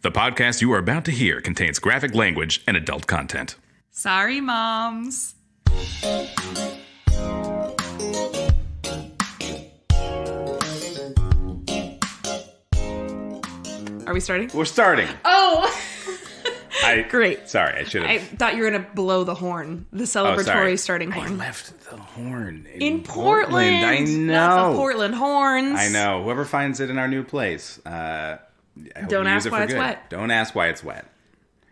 The podcast you are about to hear contains graphic language and adult content. Sorry, moms. Are we starting? We're starting. Oh! Great. Sorry, I should have. I thought you were going to blow the horn. The celebratory starting horn. I left the horn in Portland. I know. Not the Portland horns. I know. Whoever finds it in our new place. Don't ask why it's wet. Don't ask why it's wet.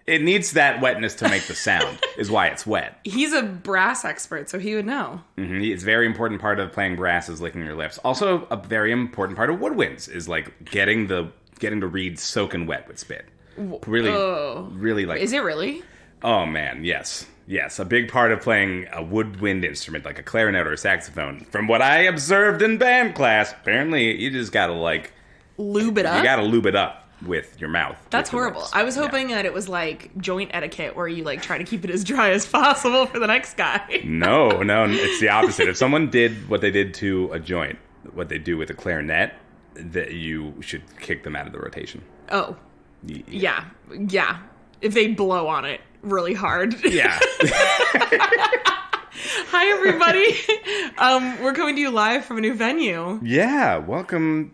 It needs that wetness to make the sound, is why it's wet. He's a brass expert, so he would know. Mm-hmm. It's a very important part of playing brass is licking your lips. Also, a very important part of woodwinds is like getting the reeds soaking wet with spit. Really like. Is it really? Oh man, yes. Yes, a big part of playing a woodwind instrument like a clarinet or a saxophone. From what I observed in band class, apparently you just gotta like lube it up. You gotta lube it up with your mouth. That's horrible. I was hoping that it was like joint etiquette where you like try to keep it as dry as possible for the next guy. No, it's the opposite. If someone did what they did to a joint, what they do with a clarinet, that you should kick them out of the rotation. Oh. Yeah. If they blow on it really hard. Yeah. Hi, everybody. We're coming to you live from a new venue. Yeah. Welcome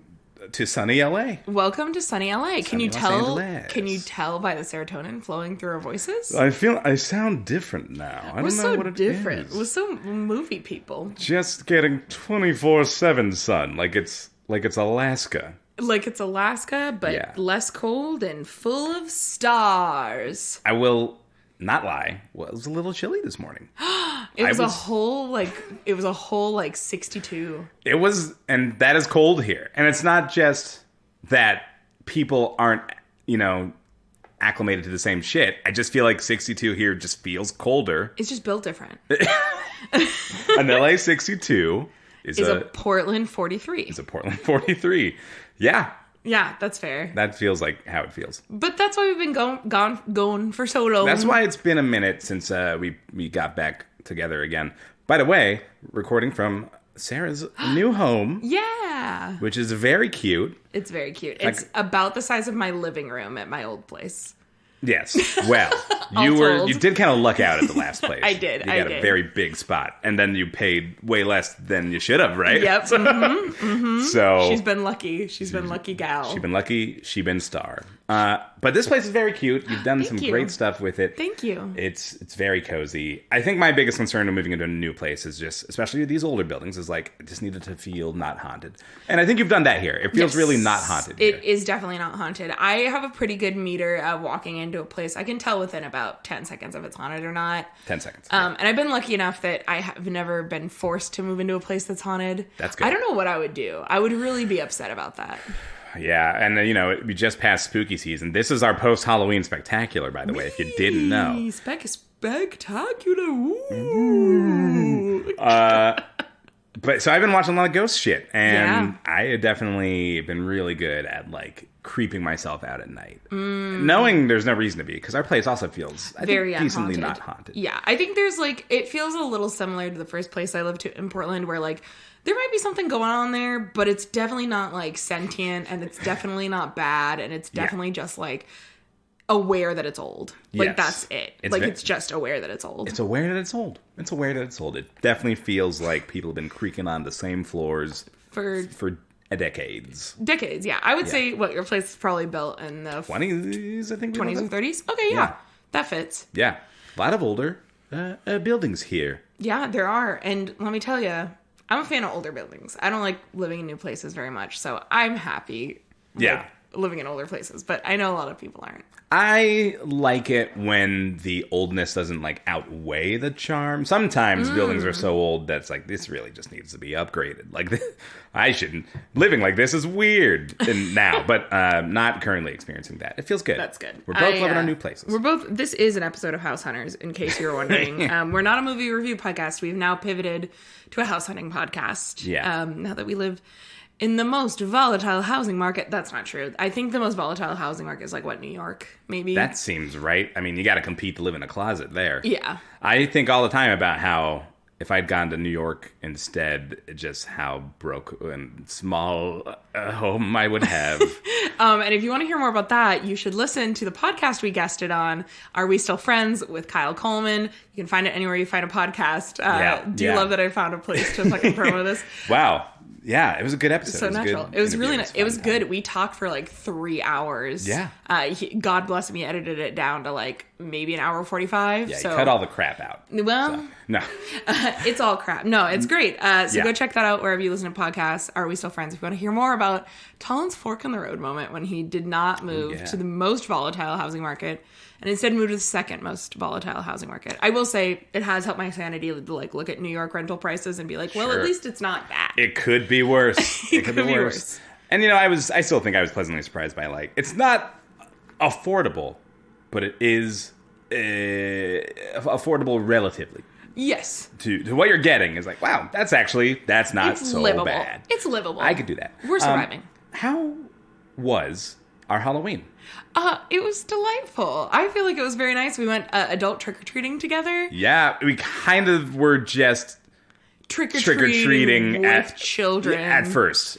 to sunny LA. Welcome to sunny LA. Can you tell by the serotonin flowing through our voices? I sound different now. I don't know what it is. We're so movie people. Just getting 24/7 sun, like it's Alaska. Like it's Alaska, but less cold and full of stars. I will not lie. Well, it was a little chilly this morning. It was a whole 62. It was, and that is cold here. And it's not just that people aren't, acclimated to the same shit. I just feel like 62 here just feels colder. It's just built different. An LA 62 is a Portland 43. It's a Portland 43. Yeah. Yeah, that's fair. That feels like how it feels. But that's why we've been going for so long. That's why it's been a minute since we got back together again. By the way, recording from Sarah's new home. Yeah. Which is very cute. It's very cute. It's about the size of my living room at my old place. Yes. Well, you did kind of luck out at the last place. I did. You got a very big spot, and then you paid way less than you should have, right? Yep. Mm-hmm, mm-hmm. So she's been lucky. She's been lucky gal. She's been lucky. She's been star. But this place is very cute. You've done some great stuff with it. Thank you. It's very cozy. I think my biggest concern when moving into a new place is just, especially these older buildings, is like it just needed to feel not haunted. And I think you've done that here. It feels really not haunted. It is definitely not haunted. I have a pretty good meter of walking into a place. I can tell within about 10 seconds if it's haunted or not. 10 seconds. And I've been lucky enough that I have never been forced to move into a place that's haunted. That's good. I don't know what I would do. I would really be upset about that. Yeah, and we just passed spooky season. This is our post-Halloween spectacular, by the way, if you didn't know. Spectacular. Ooh. But so I've been watching a lot of ghost shit, and I have definitely been really good at like creeping myself out at night, knowing there's no reason to be, because our place also feels very decently not haunted. Yeah, I think there's it feels a little similar to the first place I lived in Portland, where like there might be something going on there, but it's definitely not like sentient, and it's definitely not bad, and it's definitely just like aware that it's old. Like that's it. It's just aware that it's old. It's aware that it's old. It's aware that it's old. It definitely feels like people have been creaking on the same floors for decades. Decades, yeah. I would say your place is probably built in the 20s, I think. 20s or 30s? Okay, yeah. That fits. Yeah. A lot of older buildings here. Yeah, there are. And let me tell you, I'm a fan of older buildings. I don't like living in new places very much, so I'm happy living in older places, but I know a lot of people aren't. I like it when the oldness doesn't like outweigh the charm. Sometimes buildings are so old that's like, this really just needs to be upgraded. Like, I shouldn't. Living like this is weird now, but not currently experiencing that. It feels good. That's good. We're both loving our new places. This is an episode of House Hunters, in case you're wondering. We're not a movie review podcast. We've now pivoted to a house hunting podcast. Yeah. Now that we live in the most volatile housing market. That's not true. I think the most volatile housing market is New York, maybe? That seems right. I mean, you got to compete to live in a closet there. Yeah. I think all the time about how if I'd gone to New York instead, just how broke and small a home I would have. And if you want to hear more about that, you should listen to the podcast we guested on, Are We Still Friends, with Kyle Coleman. You can find it anywhere you find a podcast. Do you love that I found a place to fucking promo this? Wow. Yeah, it was a good episode. So natural. It was really nice. It was good. Time. We talked for like 3 hours. Yeah. God bless me, edited it down to like maybe an hour 45. Yeah, so you cut all the crap out. Well, so, no. It's all crap. No, it's great. So go check that out wherever you listen to podcasts. Are We Still Friends? If you want to hear more about Talon's fork in the road moment when he did not move to the most volatile housing market and instead moved to the second most volatile housing market. I will say it has helped my sanity to like look at New York rental prices and be like, well, at least it's not that. It could be worse. It could be worse. And I still think I was pleasantly surprised by like, it's not affordable, but it is affordable relatively. Yes. To what you're getting is like, wow, that's not so livable. bad. It's livable. I could do that. We're surviving. How was our Halloween? It was delightful. I feel like it was very nice. We went adult trick-or-treating together. Yeah, we kind of were just trick-or-treating with children. Yeah, at first.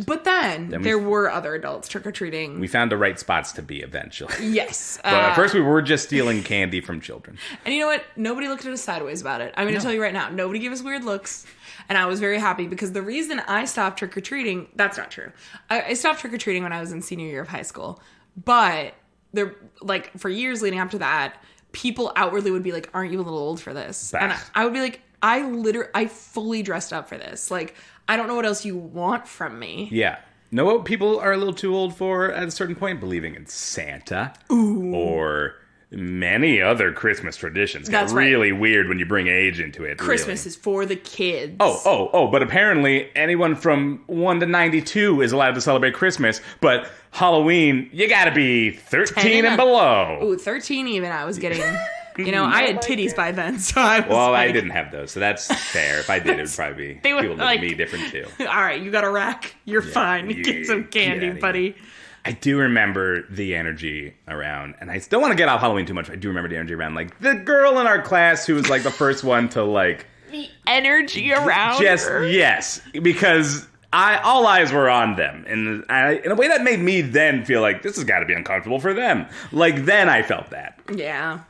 But then there were other adults trick-or-treating. We found the right spots to be eventually. Yes. But at first we were just stealing candy from children. And you know what? Nobody looked at us sideways about it. I'm going to tell you right now. Nobody gave us weird looks. And I was very happy because the reason I stopped trick-or-treating... That's not true. I stopped trick-or-treating when I was in senior year of high school. But there, like, for years leading up to that, people outwardly would be like, aren't you a little old for this? And I would be like, I fully dressed up for this. Like, I don't know what else you want from me. Yeah. Know what people are a little too old for at a certain point? Believing in Santa. Ooh. Or many other Christmas traditions. That's really weird when you bring age into it. Christmas is for the kids. Oh, but apparently anyone from 1 to 92 is allowed to celebrate Christmas, but Halloween, you gotta be 13 and below. Ooh, 13 even I was getting. I had titties by then, so I was I didn't have those, so that's fair. If I did, it would probably be people look at me different too. All right, you got a rack. You're fine. Get some candy, buddy. I do remember the energy around, and I still want to get off Halloween too much, but I do remember the energy around, like, the girl in our class who was, like, the first one to, like... The energy around her. Yes, because all eyes were on them, and in a way that made me then feel like, this has got to be uncomfortable for them. Like, then I felt that. Yeah.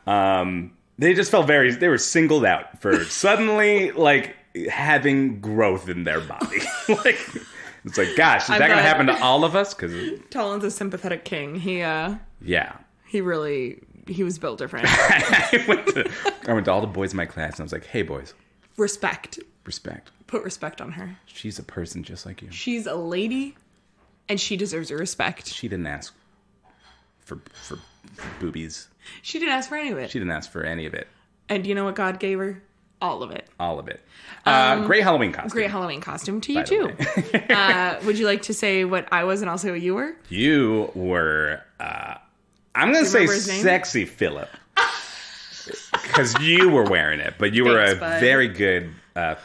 They just felt they were singled out for suddenly, like, having growth in their body. Like... It's like, gosh, is that going to happen to all of us? Because Talon's a sympathetic king. He was built different. I went to all the boys in my class, and I was like, hey, boys. Respect. Put respect on her. She's a person just like you. She's a lady, and she deserves your respect. She didn't ask for boobies. She didn't ask for any of it. She didn't ask for any of it. And you know what God gave her? All of it. Great Halloween costume. Great Halloween costume to you, too. Would you like to say what I was and also who you were? You were, I'm going to say Sexy Philip. Because you were wearing it. But you were very good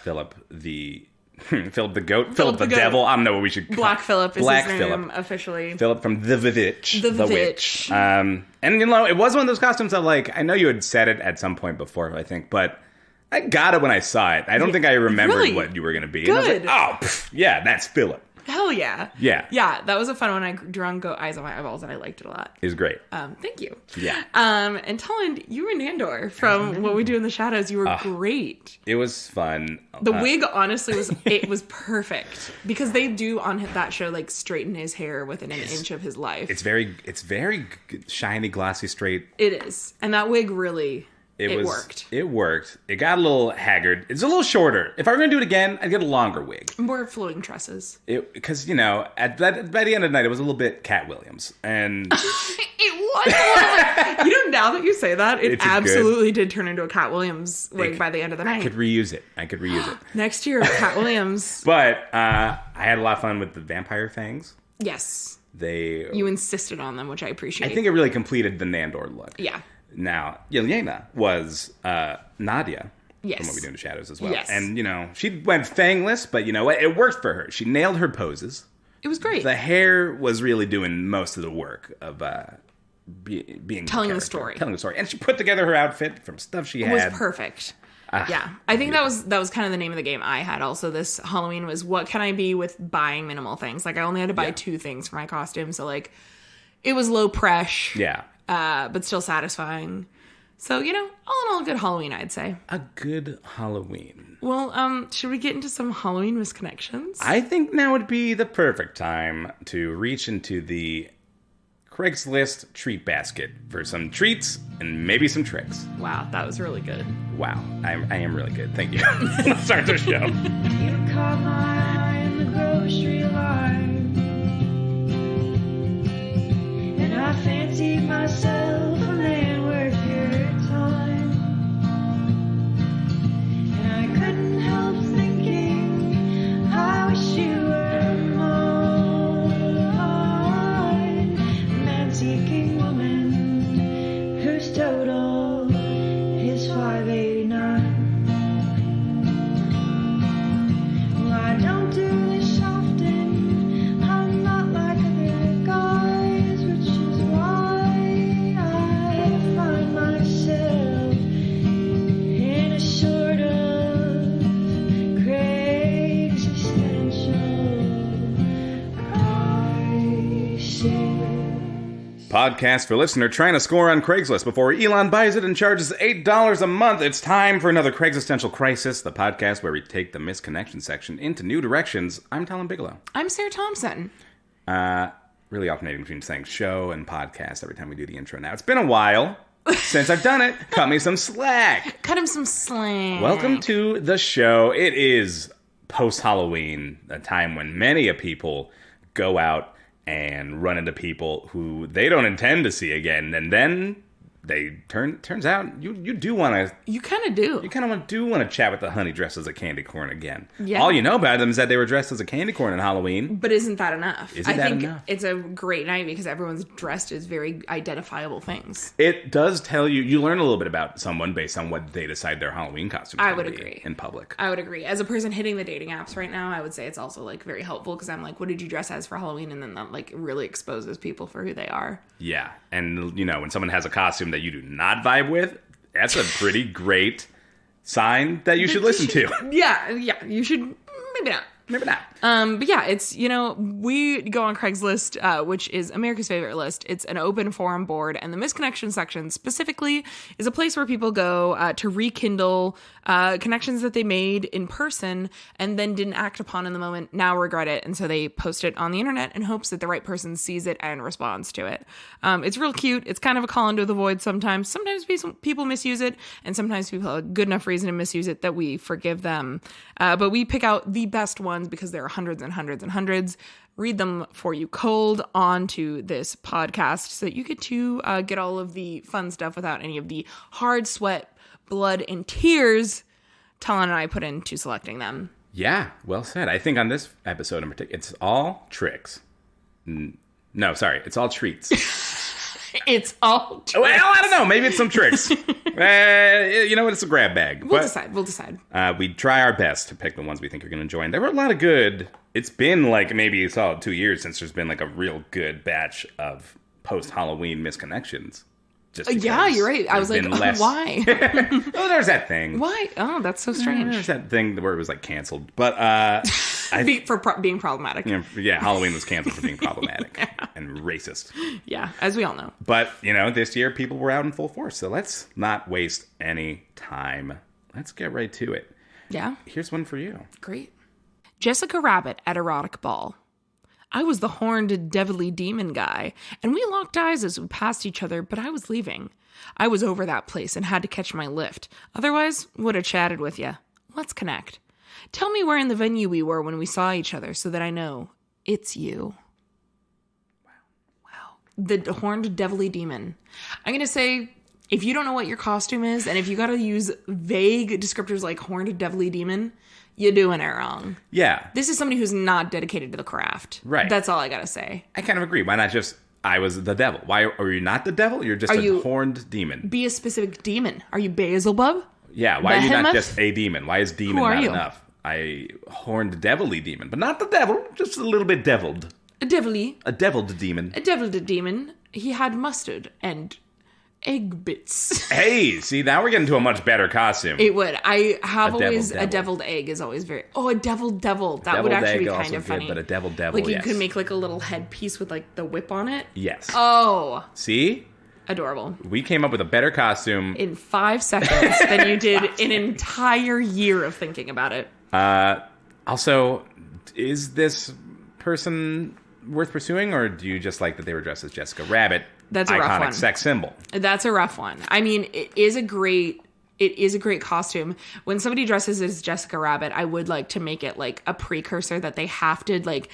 Philip Philip the goat? Philip the devil? I don't know what we should call Black Philip is his name officially. Philip from The Witch. The Witch. And, it was one of those costumes that, like, I know you had said it at some point before, I think, but I got it when I saw it. I don't think I remembered what you were going to be. Good. And I was like, yeah, that's Philip. Hell yeah. Yeah. Yeah, that was a fun one. I drew on Goat Eyes on My Eyeballs, and I liked it a lot. It was great. Thank you. Yeah. And Talon, you were Nandor from What We Do in the Shadows. You were great. It was fun. The wig, honestly, was perfect. Because they do, on that show, like, straighten his hair within an inch of his life. It's very shiny, glossy, straight. It is. And that wig really... It worked. It worked. It got a little haggard. It's a little shorter. If I were going to do it again, I'd get a longer wig. More flowing tresses. Because, by the end of the night, it was a little bit Cat Williams. And... It was a little bit... now that you say that, it absolutely did turn into a Cat Williams wig by the end of the night. I could reuse it. Next year, Cat Williams. But I had a lot of fun with the vampire fangs. Yes. You insisted on them, which I appreciate. I think it really completed the Nandor look. Yeah. Now, Yelena was Nadia Yes. from What We Do in the Shadows as well. Yes. And, she went fangless, but it worked for her. She nailed her poses. It was great. The hair was really doing most of the work of being telling the story. And she put together her outfit from stuff she had. It was perfect. Yeah, I think that was kind of the name of the game I had also this Halloween was what can I be with buying minimal things. Like I only had to buy 2 things for my costume, so like it was low pressure. Yeah. But still satisfying. So, all in all, a good Halloween, I'd say. A good Halloween. Well, should we get into some Halloween misconnections? I think now would be the perfect time to reach into the Craigslist treat basket for some treats and maybe some tricks. Wow, that was really good. Wow, I am really good. Thank you. Let's start the show. You caught my eye in the grocery line, and I fancied myself a man worth your time, and I couldn't help thinking, I wish you were mine, man-seeking woman whose total is 589. Well, I don't do this often. I'm not like other guys, which is why I find myself in a sort of crazy existential crisis. Podcast for listener trying to score on Craigslist before Elon buys it and charges $8 a month. It's time for another Craigslistential Crisis, the podcast where we take the misconnection section into new directions. I'm Talon Bigelow. I'm Sarah Thompson. Really alternating between saying show and podcast every time we do the intro now. It's been a while since I've done it. Cut me some slack. Cut him some slack. Welcome to the show. It is post-Halloween, a time when many a people go out and run into people who they don't intend to see again, and then they turns out you do want to. You kind of do. You kind of do want to chat with the honey dressed as a candy corn again. Yeah. All you know about them is that they were dressed as a candy corn on Halloween. But isn't that enough? Isn't that think enough? It's a great night because everyone's dressed as very identifiable things. It does tell you learn a little bit about someone based on what they decide their Halloween costume is I gonna would be agree. in public. I would agree. As a person hitting the dating apps right now, I would say it's also like very helpful because I'm like, what did you dress as for Halloween? And then that like really exposes people for who they are. Yeah, and when someone has a costume that you do not vibe with, that's a pretty great sign that you should listen to. Yeah, you should. Maybe not. Maybe not. But yeah, it's, we go on Craigslist, which is America's favorite list. It's an open forum board, and the misconnection section specifically is a place where people go to rekindle connections that they made in person and then didn't act upon in the moment, now regret it, and so they post it on the internet in hopes that the right person sees it and responds to it. It's real cute. It's kind of a call into the void sometimes. Sometimes people misuse it, and sometimes people have a good enough reason to misuse it that we forgive them. But we pick out the best ones because there are hundreds and hundreds and hundreds. Read them for you cold onto this podcast so that you get to get all of the fun stuff without any of the hard sweat, blood, and tears Talon and I put into selecting them. Yeah, well said. I think on this episode in particular, it's all tricks. No, sorry, it's all treats. It's all tricks. Well, I don't know. Maybe it's some tricks. It's a grab bag. We'll decide. We try our best to pick the ones we think you're going to enjoy. And there were a lot of good. It's been like maybe a solid 2 years since there's been like a real good batch of post-Halloween misconnections. Just Yeah, you're right. I was like, why? Oh, there's that thing. Why? Oh, that's so strange. There's that thing where it was like canceled. But being problematic. Halloween was canceled for being problematic and racist. Yeah, as we all know. But, this year people were out in full force. So let's not waste any time. Let's get right to it. Yeah. Here's one for you. Great. Jessica Rabbit at erotic ball. I was the horned, devilly demon guy, and we locked eyes as we passed each other, but I was leaving. I was over that place and had to catch my lift. Otherwise, would have chatted with ya. Let's connect. Tell me where in the venue we were when we saw each other so that I know it's you. Wow. The horned, devilly demon. I'm going to say, if you don't know what your costume is, and if you got to use vague descriptors like horned, devilly demon, you're doing it wrong. Yeah. This is somebody who's not dedicated to the craft. Right. That's all I gotta say. I kind of agree. Why not just, I was the devil? Why are you not the devil? You're just horned demon. Be a specific demon. Are you Beelzebub? Yeah, why are you not Behemoth? just a demon? Why is demon Who are not you? enough? I horned devilly demon, but not the devil, just a little bit deviled. A devilly. A deviled demon. A deviled demon. He had mustard and egg bits. Hey, see, now we're getting to a much better costume. It would. I have A always devil. a deviled egg is always very. Oh, a deviled devil. That Deviled would actually egg be also kind of good, funny. but a deviled devil, like you yes. could make like a little headpiece with like the whip on it. Yes. Oh, See? adorable. We came up with a better costume. In 5 seconds than you did an entire year of thinking about it. Also, is this person worth pursuing, or do you just like that they were dressed as Jessica Rabbit? That's a rough iconic one. sex symbol. That's a rough one. I mean, it is a great costume. When somebody dresses as Jessica Rabbit, I would like to make it like a precursor that they have to like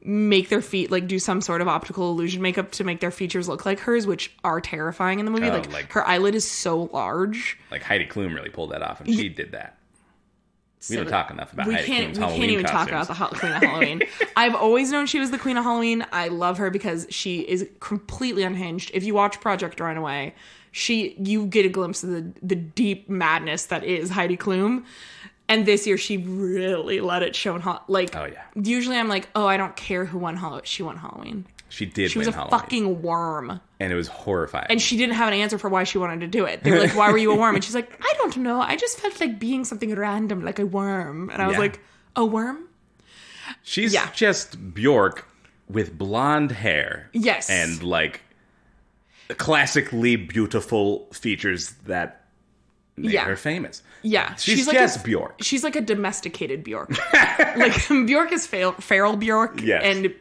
make their feet like do some sort of optical illusion makeup to make their features look like hers, which are terrifying in the movie. Oh, like her eyelid is so large. Like Heidi Klum really pulled that off, and she did that. We don't talk enough about We Heidi can't Klum's Halloween even talk costumes. about the Queen of Halloween. I've always known she was the Queen of Halloween. I love her because she is completely unhinged. If you watch Project Runaway, you get a glimpse of the deep madness that is Heidi Klum. And this year she really let it show. Oh yeah. Usually I'm like, oh, I don't care who won Halloween. She won Halloween. She did She was win a Halloween. fucking worm. And it was horrifying. And she didn't have an answer for why she wanted to do it. They were like, why were you a worm? And she's like, I don't know. I just felt like being something random, like a worm. And I was Yeah. like, a worm? She's Yeah. just Bjork with blonde hair. Yes. And like classically beautiful features that made Yeah. her famous. Yeah. She's like just Bjork. She's like a domesticated Bjork. Like Bjork is feral Bjork. Yes. And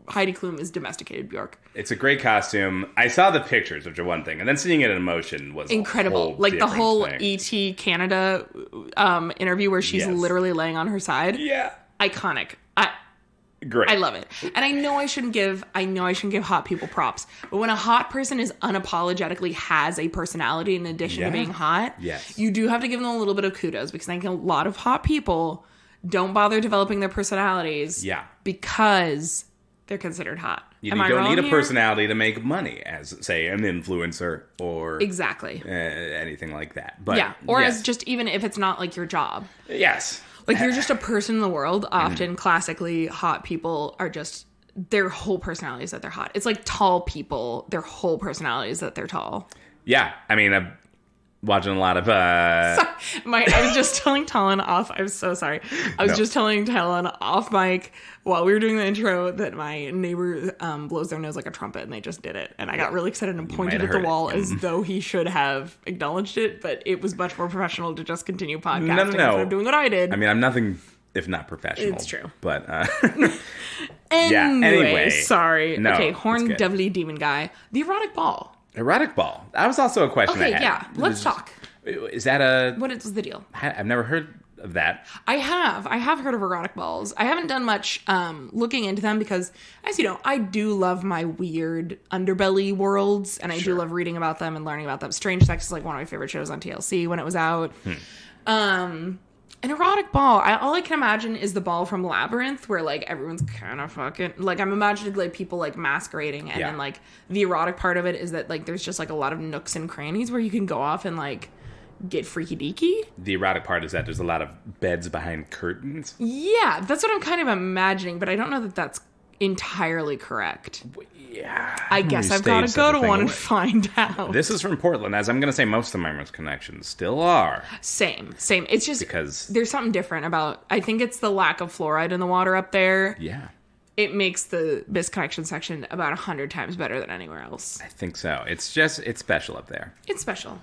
Heidi Klum is domesticated Bjork. It's a great costume. I saw the pictures, which are one thing, and then seeing it in motion was Incredible. Like the whole E.T. Canada interview where she's Yes. literally laying on her side. Yeah. Iconic. Great. I love it. And I know I shouldn't give hot people props. But when a hot person is unapologetically has a personality in addition Yeah. to being hot, Yes. you do have to give them a little bit of kudos because I think a lot of hot people don't bother developing their personalities Yeah. because they're considered hot. You Am I don't wrong need a here? personality to make money as, say, an influencer or Exactly. anything like that. But Yeah. Or yes. as just even if it's not like your job. Yes. Like you're just a person in the world. Often classically hot people are just their whole personality is that they're hot. It's like tall people, their whole personality is that they're tall. Yeah. I mean, I'm watching a lot of... I was just telling Talon off. I'm so sorry. I was No. just telling Talon off mic while we were doing the intro that my neighbor blows their nose like a trumpet, and they just did it. And I got really excited and pointed might at have the heard wall it. as though he should have acknowledged it, but it was much more professional to just continue podcasting No. instead of doing what I did. I mean, I'm nothing if not professional. It's true. But, anyway, sorry. No, okay, it's horned good. devilly demon guy. The erotic ball. erotic ball. That was also a question I Okay, had. yeah. Let's talk. Is that a... What is the deal? I've never heard of that. I have heard of erotic balls. I haven't done much looking into them because, as you know, I do love my weird underbelly worlds, and I do love reading about them and learning about them. Strange Sex is like one of my favorite shows on TLC when it was out. An erotic ball. All I can imagine is the ball from Labyrinth, where like everyone's kind of fucking like I'm imagining like people like masquerading, and Yeah. then like the erotic part of it is that like there's just like a lot of nooks and crannies where you can go off and like get freaky deaky. The erotic part is that there's a lot of beds behind curtains. Yeah, that's what I'm kind of imagining, but I don't know that that's entirely correct. Yeah. I guess I've got to go to one and away. find out. This is from Portland, as I'm going to say most of my most connections still are. Same. It's just Because- there's something different about. I think it's the lack of fluoride in the water up there. Yeah. It makes the misconnection section about 100 times better than anywhere else. I think so. It's special up there. It's special.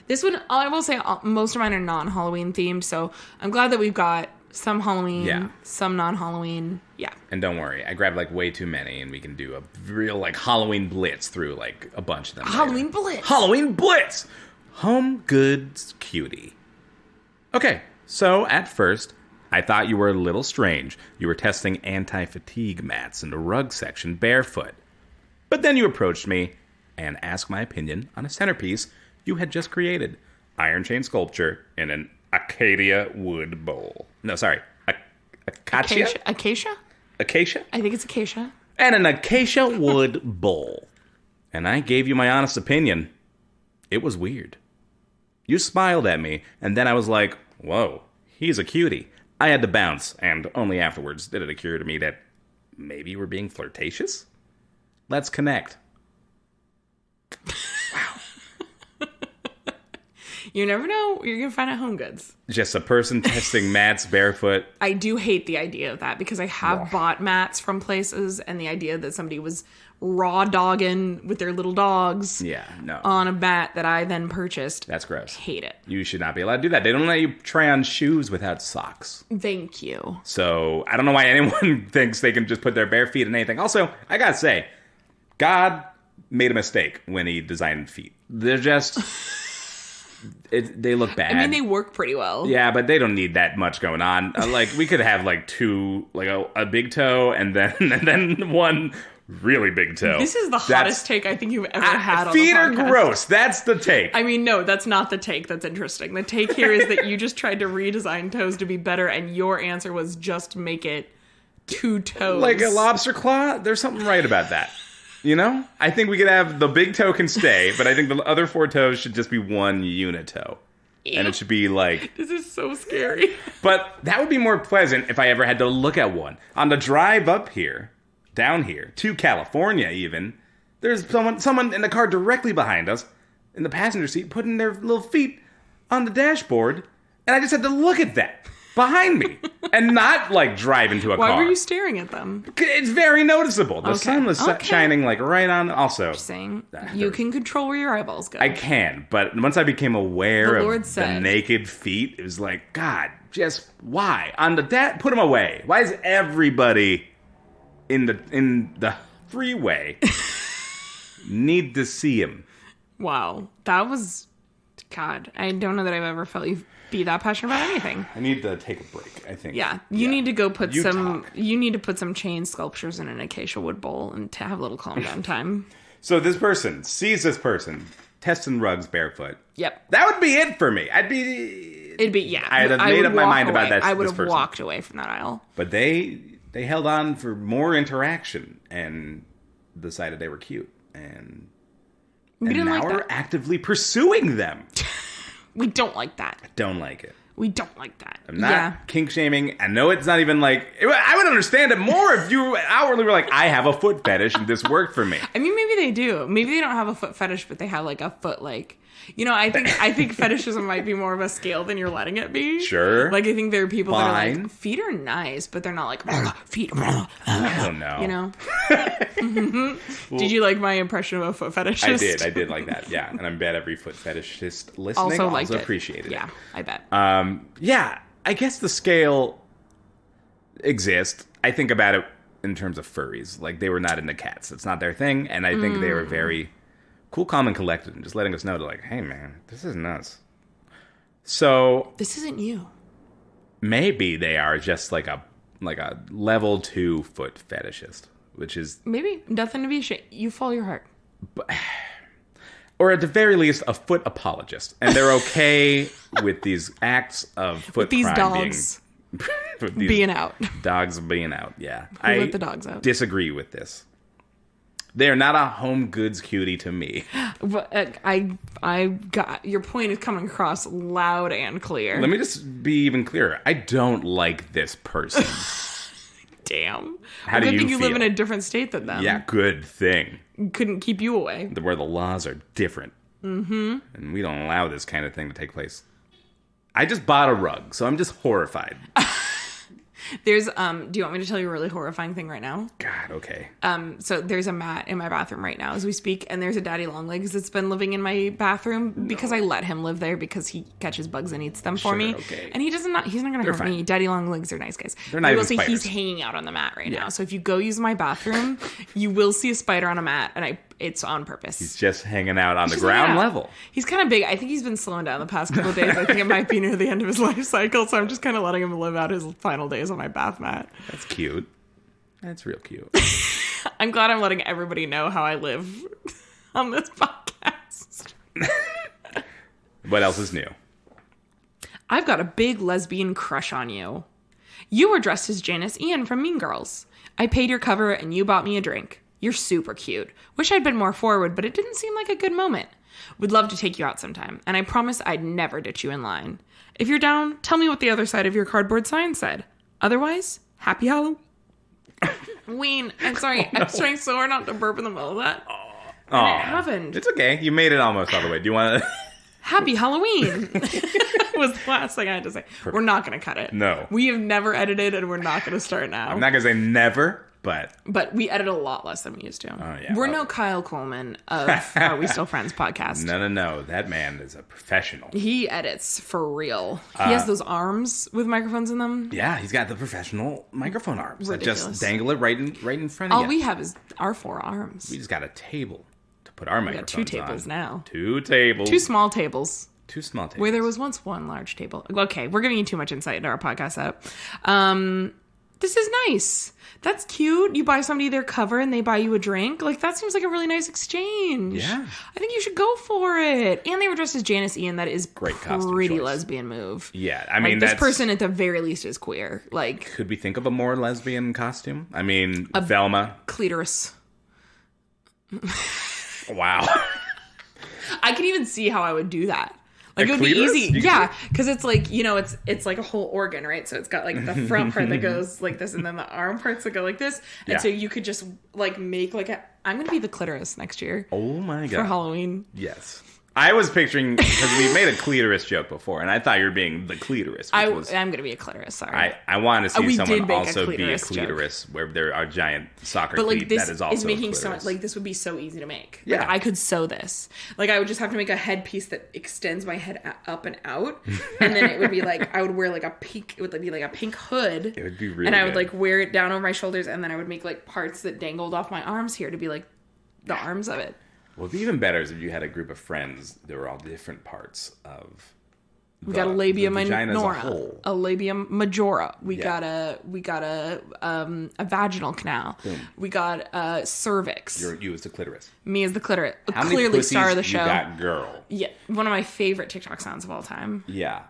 This one, I will say, most of mine are non-Halloween themed, so I'm glad that we've got some Halloween, Yeah. some non-Halloween. Yeah. And don't worry, I grabbed like way too many, and we can do a real like Halloween blitz through like a bunch of them. later. Halloween Blitz. Halloween blitz. Home goods cutie. Okay, so at first, I thought you were a little strange. You were testing anti-fatigue mats in the rug section barefoot. But then you approached me and asked my opinion on a centerpiece you had just created. Iron chain sculpture in an acacia wood bowl. No, sorry. Acacia? Acacia? Acacia? I think it's acacia. And an acacia wood bowl. And I gave you my honest opinion. It was weird. You smiled at me, and then I was like, whoa, he's a cutie. I had to bounce, and only afterwards did it occur to me that maybe you were being flirtatious? Let's connect. Wow. You never know what you're going to find at Home Goods. Just a person testing mats barefoot. I do hate the idea of that because I have bought mats from places, and the idea that somebody was raw dogging with their little dogs Yeah, no. on a mat that I then purchased. That's gross. Hate it. You should not be allowed to do that. They don't let you try on shoes without socks. Thank you. So I don't know why anyone thinks they can just put their bare feet in anything. Also, I gotta say, God made a mistake when he designed feet. They're just... they look bad. I mean, they work pretty well. Yeah, but they don't need that much going on. Like, we could have, like, two... Like, a big toe and then one really big toe. This is the hottest take I think you've ever had on feet the are podcast. gross. That's the take. I mean, no, that's not the take that's interesting. The take here is that you just tried to redesign toes to be better, and your answer was just make it two toes. Like a lobster claw? There's something right about that. You know? I think we could have the big toe can stay, but I think the other 4 toes should just be one unit toe. And it should be like... This is so scary. But that would be more pleasant if I ever had to look at one. On the drive up here, down here, to California even, there's someone in the car directly behind us, in the passenger seat, putting their little feet on the dashboard, and I just had to look at that behind me and not, like, drive into a car. Why were you staring at them? It's very noticeable. The sun was Okay. shining, like, right on. Also, Saying you can control where your eyeballs go. I can, but once I became aware The of Lord the said. naked feet, it was like, God, just why? On the put them away. Why is everybody in the freeway need to see him? Wow, that was God. I don't know that I've ever felt you be that passionate about anything. I need to take a break, I think. Yeah, you need to go put You some. talk. You need to put some chain sculptures in an acacia wood bowl and to have a little calm down time. So this person sees this person testing rugs barefoot. Yep, That would be it for me. I'd be... it'd be yeah. I'd have I made would up my walk mind about away. that- I would this have person. walked away from that aisle. But they held on for more interaction and decided they were cute. And didn't now like we're that. actively pursuing them. We don't like that. Don't like it. We don't like that. I'm not Yeah. kink shaming. I know it's not even like... I would understand it more if you outwardly were like, I have a foot fetish and this worked for me. I mean, maybe they do. Maybe they don't have a foot fetish, but they have like a foot like. You know, I think fetishism might be more of a scale than you're letting it be. Sure. Like I think there are people that are Fine. like feet are nice, but they're not like feet. I don't know. You know. Did you like my impression of a foot fetishist? I did like that, yeah. And I bet every foot fetishist listening Also also, liked it. appreciated Yeah, it. I bet. Yeah, I guess the scale exists. I think about it in terms of furries. Like, they were not into cats. It's not their thing. And I think they were very cool, calm, and collected. And just letting us know to like, hey, man, this isn't us. So This isn't you. maybe they are just like a level 2 foot fetishist, which is, Maybe nothing to be ashamed. You follow your heart. or at the very least, a foot apologist. And they're okay with these acts of foot These crime dogs with these being out. dogs being out, yeah. Who let the dogs out? Disagree with this. They're not a Home Goods cutie to me. But I got your point is coming across loud and clear. Let me just be even clearer. I don't like this person. Damn. How do Good you thing you live feel? in a different state than them. Yeah, good thing. Couldn't keep you away. Where the laws are different. Mm-hmm. And we don't allow this kind of thing to take place. I just bought a rug, so I'm just horrified. There's do you want me to tell you a really horrifying thing right now? God, okay. So there's a mat in my bathroom right now as we speak, and there's a daddy longlegs that's been living in my bathroom because I let him live there because he catches bugs and eats them for Sure, me. okay. And he's not gonna hurt fine. me. Daddy longlegs are nice guys. They're not I will even say he's spiders. hanging out on the mat right Yeah. now. So if you go use my bathroom, you will see a spider on a mat, and it's on purpose. He's just hanging out on the Just ground hanging out. level. He's kind of big. I think he's been slowing down the past couple of days. I think it might be near the end of his life cycle, so I'm just kind of letting him live out his final days on my bath mat. That's cute. That's real cute. I'm glad I'm letting everybody know how I live on this podcast. What else is new? I've got a big lesbian crush on you. You were dressed as Janice Ian from Mean Girls. I paid your cover and you bought me a drink. You're super cute. Wish I'd been more forward, but it didn't seem like a good moment. Would love to take you out sometime, and I promise I'd never ditch you in line. If you're down, tell me what the other side of your cardboard sign said. Otherwise, happy Halloween. I'm sorry. I'm trying so hard not to burp in the middle of that. Oh, it happened. It's okay. You made it almost all the way. Do you want to... Happy Halloween was the last thing I had to say. We're not going to cut it. No. We have never edited, and we're not going to start now. I'm not gonna say never, but But we edit a lot less than we used to. Oh, yeah. We're no Kyle Coleman of Are We Still Friends podcast. no. That man is a professional. He edits for real. He has those arms with microphones in them. Yeah, he's got the professional microphone arms that Ridiculous. just dangle it right in front of All you. we have is our 4 arms. We just got a table to put our We got microphones 2 tables on. now. 2 tables. 2 small tables. 2 small tables. Where there was once 1 large table. Okay, we're giving you too much insight into our podcast setup. This is nice. That's cute. You buy somebody their cover and they buy you a drink. Like, that seems like a really nice exchange. Yeah. I think you should go for it. And they were dressed as Janice Ian. That is Great costume pretty choice. lesbian move. Yeah, I mean, Like, this that's, person at the very least is queer. Like, could we think of a more lesbian costume? I mean, Velma. clitoris. Wow. I can even see how I would do that. Like, A it would be clitoris? easy. You could Yeah, because it's like, you know, it's like a whole organ, right? So it's got like the front part that goes like this and then the arm parts that go like this. And Yeah. so you could just like make like a, I'm going to be the clitoris next year Oh my for god. Halloween. Yes. I was picturing, because we made a clitoris joke before, and I thought you were being the clitoris. Which I'm was, going to be a clitoris, sorry. I want to see we someone did make a also be a clitoris joke. clitoris, where there are giant soccer But like cleat this that is also is making a so clitoris. like this would be so easy to make. Yeah. Like I could sew this. Like I would just have to make a headpiece that extends my head up and out, and then it would be like I would wear like a pink. It would be like a pink hood. It would be really and I would good. like wear it down over my shoulders, and then I would make like parts that dangled off my arms here to be like the arms of it. What would be even better is if you had a group of friends that were all different parts of. We got a labia vagina as a minora, whole. a labia majora. We Yeah. got a vaginal canal. We got a cervix. You as the clitoris. Me as the clitoris. How many Clearly pussies star of the you show. got, girl? Yeah, one of my favorite TikTok sounds of all time. Yeah.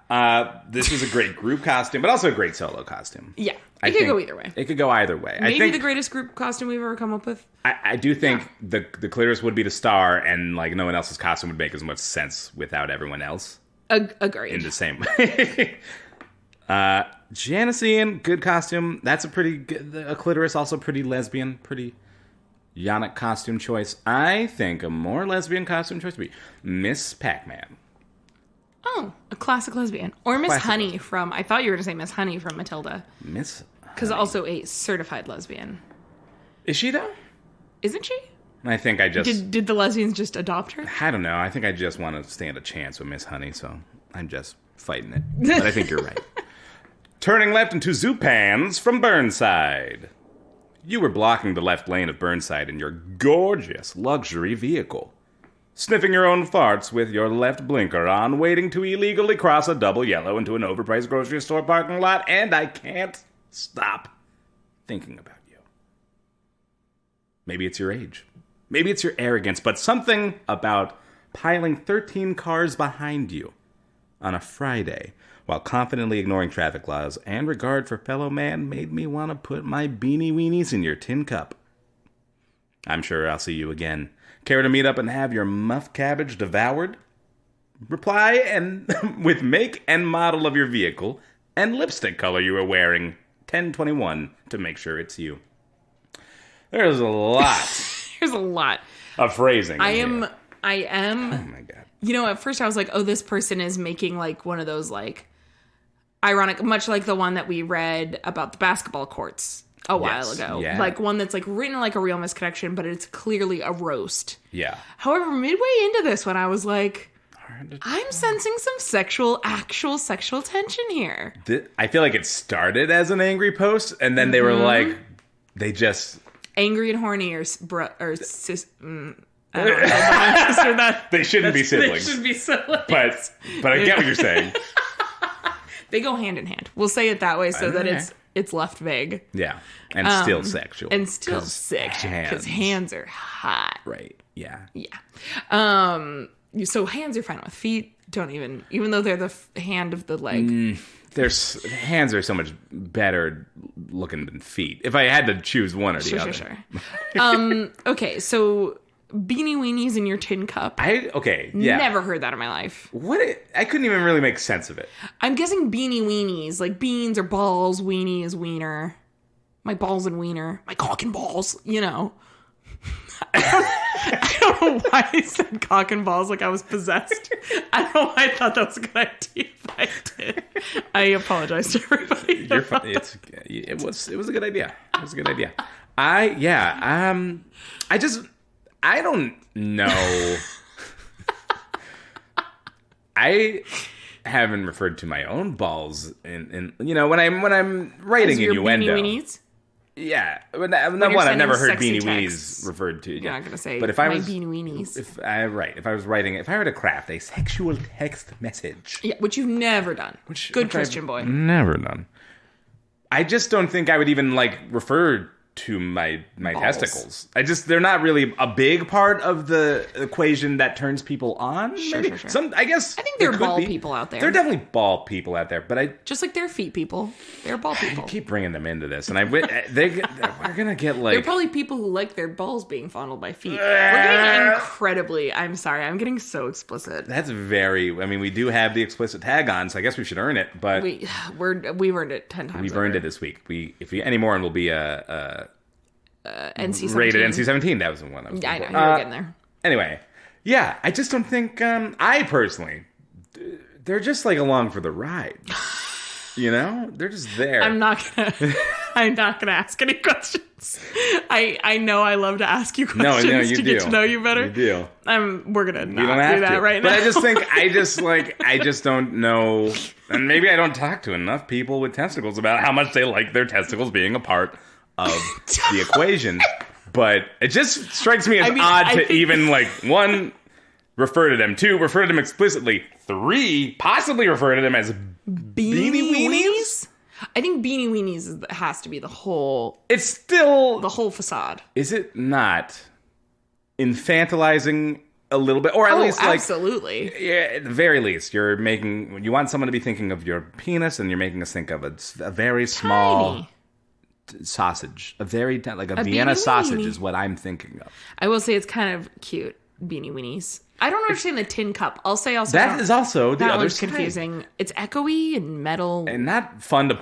This is a great group costume, but also a great solo costume. Yeah, I it could think go either way. It could go either way. I Maybe think, the greatest group costume we've ever come up with. I do think the clitoris would be the star, and like no one else's costume would make as much sense without everyone else Agreed. in the same way. Janice Ian, good costume. That's a pretty good. A clitoris, also pretty lesbian, pretty Yannick costume choice. I think a more lesbian costume choice would be Miss Pac-Man. Oh, a classic lesbian. Or Miss Classic Honey from, I thought you were going to say Miss Honey from Matilda. Miss, Because also a certified lesbian. is she though? Isn't she? I think I just. Did the lesbians just adopt her? I don't know. I think I just want to stand a chance with Miss Honey, so I'm just fighting it. But I think you're right. Turning left into Zupans from Burnside. You were blocking the left lane of Burnside in your gorgeous luxury vehicle. Sniffing your own farts with your left blinker on, waiting to illegally cross a double yellow into an overpriced grocery store parking lot, and I can't stop thinking about you. Maybe it's your age. Maybe it's your arrogance, but something about piling 13 cars behind you on a Friday while confidently ignoring traffic laws and regard for fellow man made me want to put my beanie weenies in your tin cup. I'm sure I'll see you again. Care to meet up and have your muff cabbage devoured? Reply and with make and model of your vehicle and lipstick color you are wearing. 1021 to make sure it's you. There's a lot There's a lot. of phrasing. I in am, here. Oh my god. you know, at first I was like, oh, this person is making like one of those like ironic, much like the one that we read about the basketball courts a while Yes, ago. yeah. Like one that's like written like a real misconnection, but it's clearly a roast. Yeah. However, midway into this one, I was like, I'm sensing some actual sexual tension here. I feel like it started as an angry post, and then they were like, they just Angry and horny or sis. I don't know. My sister, they shouldn't be they siblings. should be siblings. But I get what you're saying. They go hand in hand. We'll say it that way so that Okay. it's left vague. Yeah, and still sexual. And still 'Cause sexual because hands are hot. Right. Yeah. Yeah. So hands are fine with. Feet don't even though they're the hand of the leg. There's hands are so much better looking than feet. If I had to choose one or the other, Sure. Okay, so beanie weenies in your tin cup. Yeah. Never heard that in my life. I couldn't even really make sense of it. I'm guessing beanie weenies, like beans or balls, weenie is wiener. My balls and wiener. My cock and balls, you know. I don't know why I said cock and balls like I was possessed. I don't know why I thought that was a good idea, but I did. I apologize to everybody. You're fine. It was a good idea. It was a good idea. I don't know. I haven't referred to my own balls in when I'm writing As your innuendo. beanie weenies? Yeah, you're I've sending never heard sexy beanie texts. weenies referred to. You're Yeah. not gonna say but if I my was beanie weenies. if I were to craft a sexual text message, Yeah, which you've never done. Good which Christian I've boy. never done. I just don't think I would even refer to my Balls. testicles. They're not really a big part of the equation that turns people on. Sure. I guess I think there are could ball be. people out there. There are definitely ball people out there, but I Just like they're feet people. They're ball people. keep bringing them into this, and we're gonna get There are like probably people who like their balls being fondled by feet. We're getting incredibly. I'm sorry. I'm getting so explicit. that's very. I mean, we do have the explicit tag on, so I guess we should earn it. But We've earned it 10 times. we've earned it this week. If we any more, and we'll be NC-17. rated NC-17. That was the one. Yeah, I know. You were getting there. Anyway, yeah, I just don't think I personally. They're just like along for the ride. They're just there. I'm not gonna ask any questions. I know I love to ask you questions you to do. get to know you better. You do. We're gonna You don't not have do that to. right But now. I just think I just don't know, and maybe I don't talk to enough people with testicles about how much they like their testicles being a part of the equation. But it just strikes me as odd to even one, refer to them, 2, refer to them explicitly, 3, possibly refer to them as beanie weenies. I think beanie weenies has to be the whole It's still, facade. is it not infantilizing a little bit, or at least absolutely. Yeah, at the very least, you want someone to be thinking of your penis, and you're making us think of a very small Tiny. sausage, a very like a A Vienna beanie sausage weenie. is what I'm thinking of. I will say it's kind of cute, beanie weenies. I don't understand the tin cup. I'll say also That is also the that other was side. confusing. It's echoey and metal. And not fun to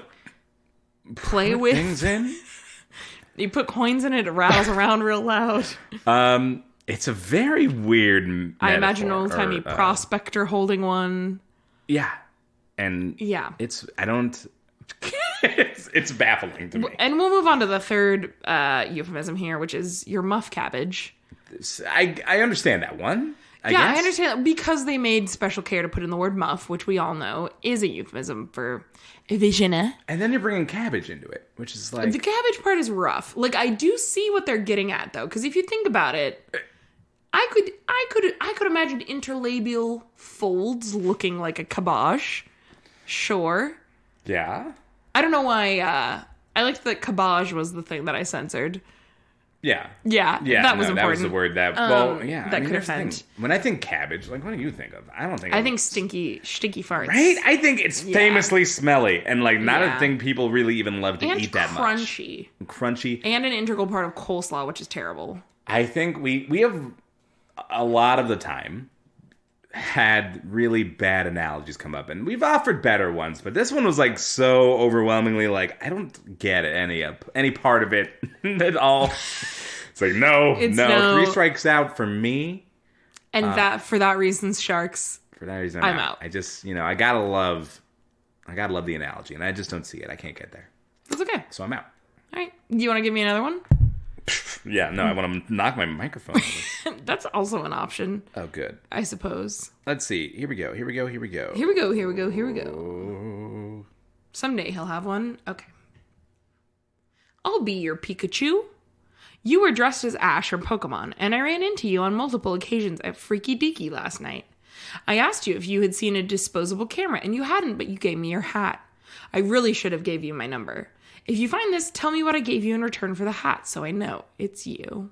play put with. things in. You put coins in it, it rattles around real loud. It's a very weird I imagine an metaphor, old-timey or, prospector holding one. Yeah. And Yeah. it's baffling to me. And we'll move on to the third euphemism here, which is your muff cabbage. I understand that one. I guess. I understand that because they made special care to put in the word muff, which we all know is a euphemism for vagina. And then you're bringing cabbage into it, which is like... The cabbage part is rough. Like, I do see what they're getting at, though, because if you think about it, I could imagine interlabial folds looking like a cabbage. Sure. Yeah? I don't know why. I liked that cabbage was the thing that I censored. Yeah. Yeah, that was important. That was the word that... that could here's the offend. thing. When I think cabbage, what do you think of? I don't think... I think stinky farts. Right? I think it's famously smelly, and not a thing people really even love to and eat that crunchy. much. Crunchy. And an integral part of coleslaw, which is terrible. I think we have a lot of the time had really bad analogies come up, and we've offered better ones, but this one was so overwhelmingly I don't get any part of it at all. It's no. 3 strikes out for me. And for that reason, sharks. For that reason, I'm out. I just I gotta love the analogy, and I just don't see it. I can't get there, That's okay. so I'm out. All right. Do you want to give me another one? Yeah, no, I want to knock my microphone over. That's also an option, Oh, good. I suppose. Let's see. Here we go. Here we go. Oh. Someday he'll have one. Okay. I'll be your Pikachu. You were dressed as Ash from Pokemon, and I ran into you on multiple occasions at Freaky Deaky last night. I asked you if you had seen a disposable camera, and you hadn't, but you gave me your hat. I really should have gave you my number. If you find this, tell me what I gave you in return for the hat, so I know it's you.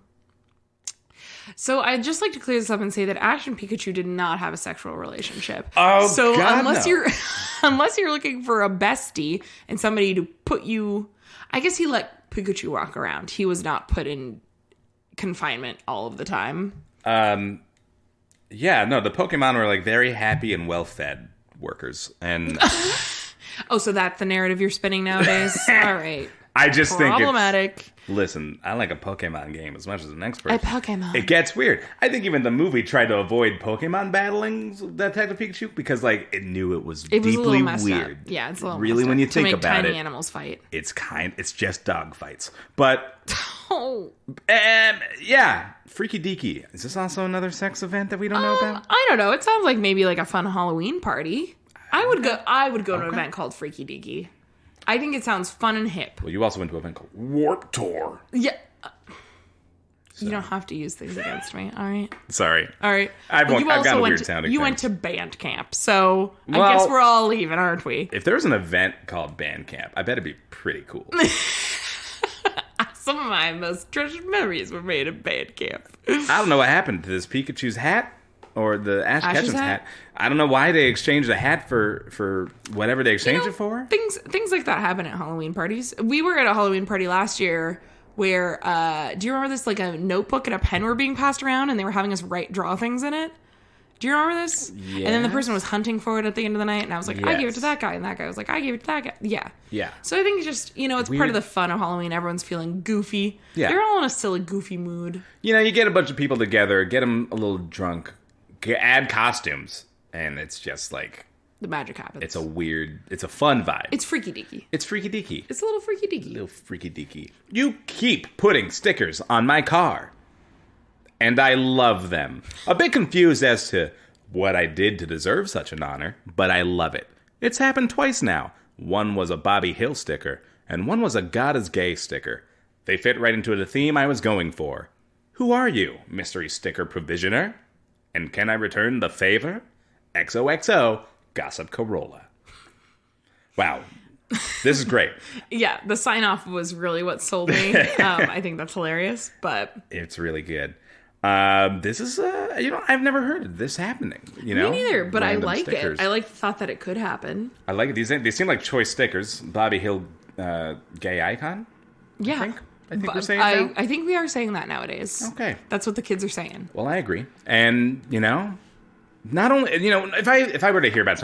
So I'd just like to clear this up and say that Ash and Pikachu did not have a sexual relationship. Oh, so God, unless no. you're looking for a bestie and somebody to put you, I guess he let Pikachu walk around. He was not put in confinement all of the time. Yeah, no, the Pokemon were very happy and well-fed workers, and Oh, so that's the narrative you're spinning nowadays? All right. I just think problematic. Listen, I like a Pokemon game as much as the next person. A Pokemon. It gets weird. I think even the movie tried to avoid Pokemon battling Detective Pikachu because, like, it knew it was It was a deeply little messed weird. up. Yeah, it's a little really messed when up you to think make about tiny it. animals fight. It's just dog fights. But Oh, yeah, Freaky Deaky. Is this also another sex event that we don't know about? I don't know. It sounds like maybe like a fun Halloween party. I would go to an event called Freaky Deaky. I think it sounds fun and hip. Well, you also went to an event called Warp Tour. Yeah. You don't have to use things against me. All right. Sorry. All right. I've Well, got a weird sounding You thing. went to band camp, so I Well- guess we're all leaving, aren't we? If there's an event called Band Camp, I bet it'd be pretty cool. Some of my most treasured memories were made at band camp. I don't know what happened to this Pikachu's hat or the Ash Ash's Ketchum's hat? hat. I don't know why they exchanged the hat for whatever they exchanged it for. Things like that happen at Halloween parties. We were at a Halloween party last year where do you remember this? Like a notebook and a pen were being passed around, and they were having us draw things in it. Do you remember this? Yes. And then the person was hunting for it at the end of the night, and I was like, I gave it to Yes. that guy, and that guy was like, I gave it to that guy. Yeah. Yeah. So I think it's just, it's part Weird. of the fun of Halloween. Everyone's feeling goofy. Yeah. They're all in a silly, goofy mood. You get a bunch of people together, get them a little drunk, add costumes, and it's just like The magic happens. it's a fun vibe. It's freaky deaky. It's freaky deaky. It's a little freaky deaky. Little freaky deaky. You keep putting stickers on my car. And I love them. A bit confused as to what I did to deserve such an honor, but I love it. It's happened twice now. One was a Bobby Hill sticker, and one was a God is Gay sticker. They fit right into the theme I was going for. Who are you, mystery sticker provisioner? And can I return the favor? XOXO, Gossip Corolla. Wow. This is great. Yeah, the sign off was really what sold me. I think that's hilarious, but It's really good. This is, I've never heard of this happening. me neither. But I Random like stickers. it. I like the thought that it could happen. I like it. They seem like choice stickers. Bobby Hill, gay icon. Yeah, I think we're But saying it now? I think we are saying that nowadays. Okay. That's what the kids are saying. Well, I agree. And not only if I were to hear about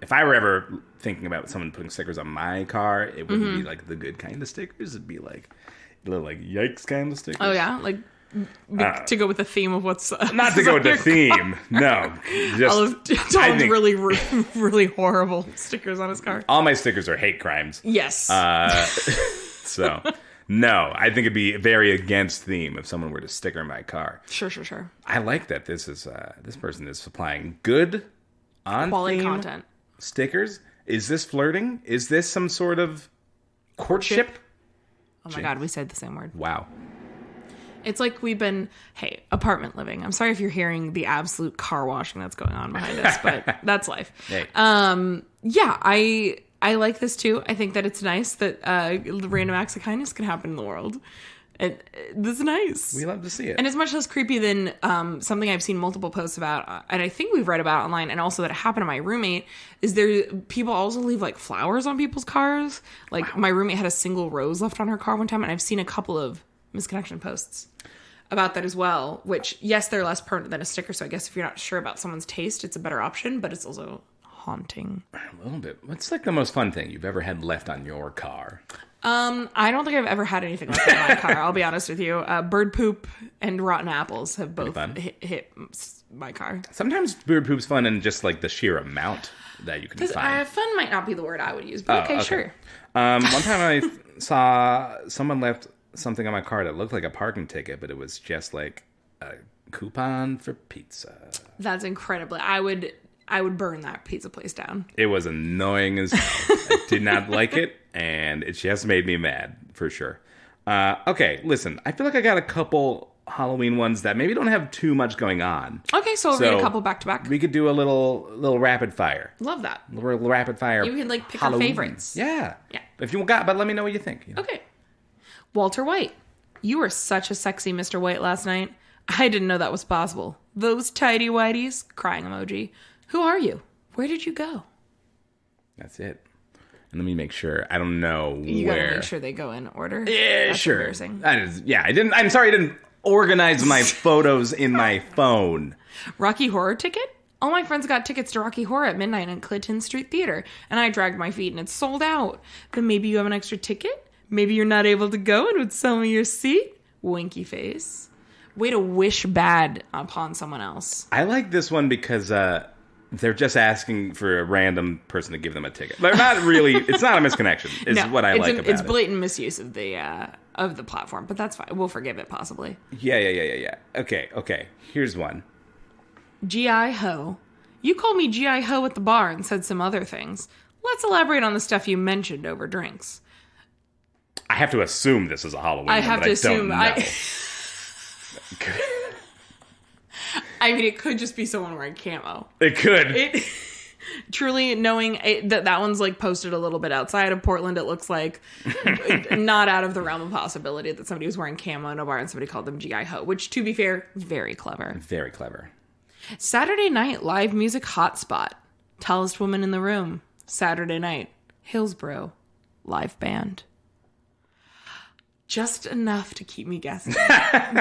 if I were ever thinking about someone putting stickers on my car, it wouldn't be like the good kind of stickers. It'd be like a little like yikes kind of stickers. Oh yeah, like to go with the theme of what's Not to go with the theme. No. Just All of Tom's really horrible stickers on his car. all my stickers are hate crimes. Yes. So, no, I think it'd be very against theme if someone were to sticker my car. Sure. I like that this person is supplying good on Quality theme content. stickers. Is this flirting? Is this some sort of courtship? Oh my God, we said the same word. Wow. It's like we've been, apartment living. I'm sorry if you're hearing the absolute car washing that's going on behind us, but that's life. Hey. Yeah, I like this too. I think that it's nice that random acts of kindness can happen in the world. And this is nice. We love to see it. And it's much less creepy than something I've seen multiple posts about, and I think we've read about online, and also that it happened to my roommate, is people also leave like flowers on people's cars. Like my roommate had a single rose left on her car one time, and I've seen a couple of misconnection posts about that as well, which, yes, they're less permanent than a sticker, so I guess if you're not sure about someone's taste, it's a better option, but it's also haunting. A little bit. What's like the most fun thing you've ever had left on your car? I don't think I've ever had anything like that in my car, I'll be honest with you. Bird poop and rotten apples have both fun. hit my car. Sometimes bird poop's fun and just like the sheer amount that you can find. Fun might not be the word I would use, but okay, sure. One time I saw someone left something on my car that looked like a parking ticket, but it was just like a coupon for pizza. That's incredible. I would burn that pizza place down. It was annoying as hell. I did not like it, and it just made me mad, for sure. Okay, listen, I feel like I got a couple Halloween ones that maybe don't have too much going on. Okay, so we'll read a couple back to back. We could do a little rapid fire. Love that. Little rapid fire. You can like pick Halloween. our favorites. Yeah. Yeah. If you got, but let me know what you think. Okay. Walter White. You were such a sexy Mr. White last night. I didn't know that was possible. Those tidy whities. Crying emoji. Who are you? Where did you go? That's it. And let me make sure. I don't know You where. gotta make sure they go in order. Yeah, That's sure. embarrassing. I'm sorry I didn't organize my photos in my phone. Rocky Horror ticket? All my friends got tickets to Rocky Horror at midnight in Clinton Street Theater, and I dragged my feet and it's sold out. But maybe you have an extra ticket? Maybe you're not able to go and would sell me your seat? Winky face. Way to wish bad upon someone else. I like this one because they're just asking for a random person to give them a ticket. They're not really. It's not a misconnection. Is what I like about it. It's blatant misuse of the platform, but that's fine. We'll forgive it possibly. Yeah. Okay. Here's one. G.I. Ho. You called me G.I. Ho at the bar and said some other things. Let's elaborate on the stuff you mentioned over drinks. I have to assume this is a Halloween. I have to assume. Okay. I mean, it could just be someone wearing camo. It could. Truly knowing that one's like posted a little bit outside of Portland, it looks like not out of the realm of possibility that somebody was wearing camo in a bar and somebody called them G.I. Ho, which, to be fair, very clever. Very clever. Saturday night live music hotspot. Tallest woman in the room. Saturday night. Hillsborough. Live band. Just enough to keep me guessing.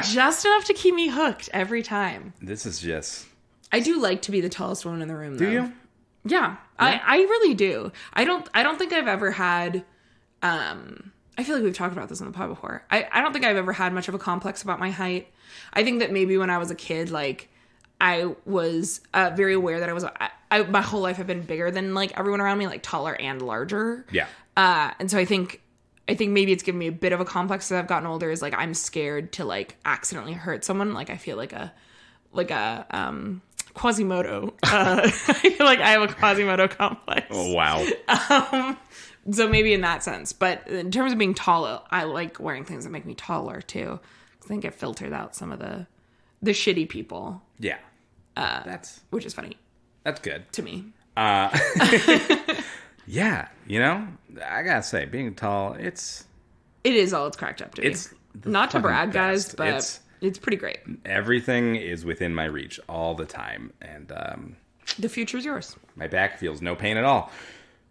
Just enough to keep me hooked every time. This is just... I do like to be the tallest woman in the room, though. Do you? Yeah. I really do. I don't think I've ever had... I feel like we've talked about this on the pod before. I don't think I've ever had much of a complex about my height. I think that maybe when I was a kid, like, I was very aware that my whole life I've been bigger than, like, everyone around me, like, taller and larger. Yeah. And so I think maybe it's given me a bit of a complex as I've gotten older, is like I'm scared to like accidentally hurt someone. Like I feel like a Quasimodo. I feel like I have a Quasimodo complex. Oh, wow. So maybe in that sense. But in terms of being tall, I like wearing things that make me taller too. I think it filtered out some of the shitty people. Yeah. Which is funny. That's good. To me. Yeah, you know, I gotta say, being tall, it is all it's cracked up to be. It's not to brag, guys, best. but it's pretty great. Everything is within my reach all the time, and the future's yours. My back feels no pain at all.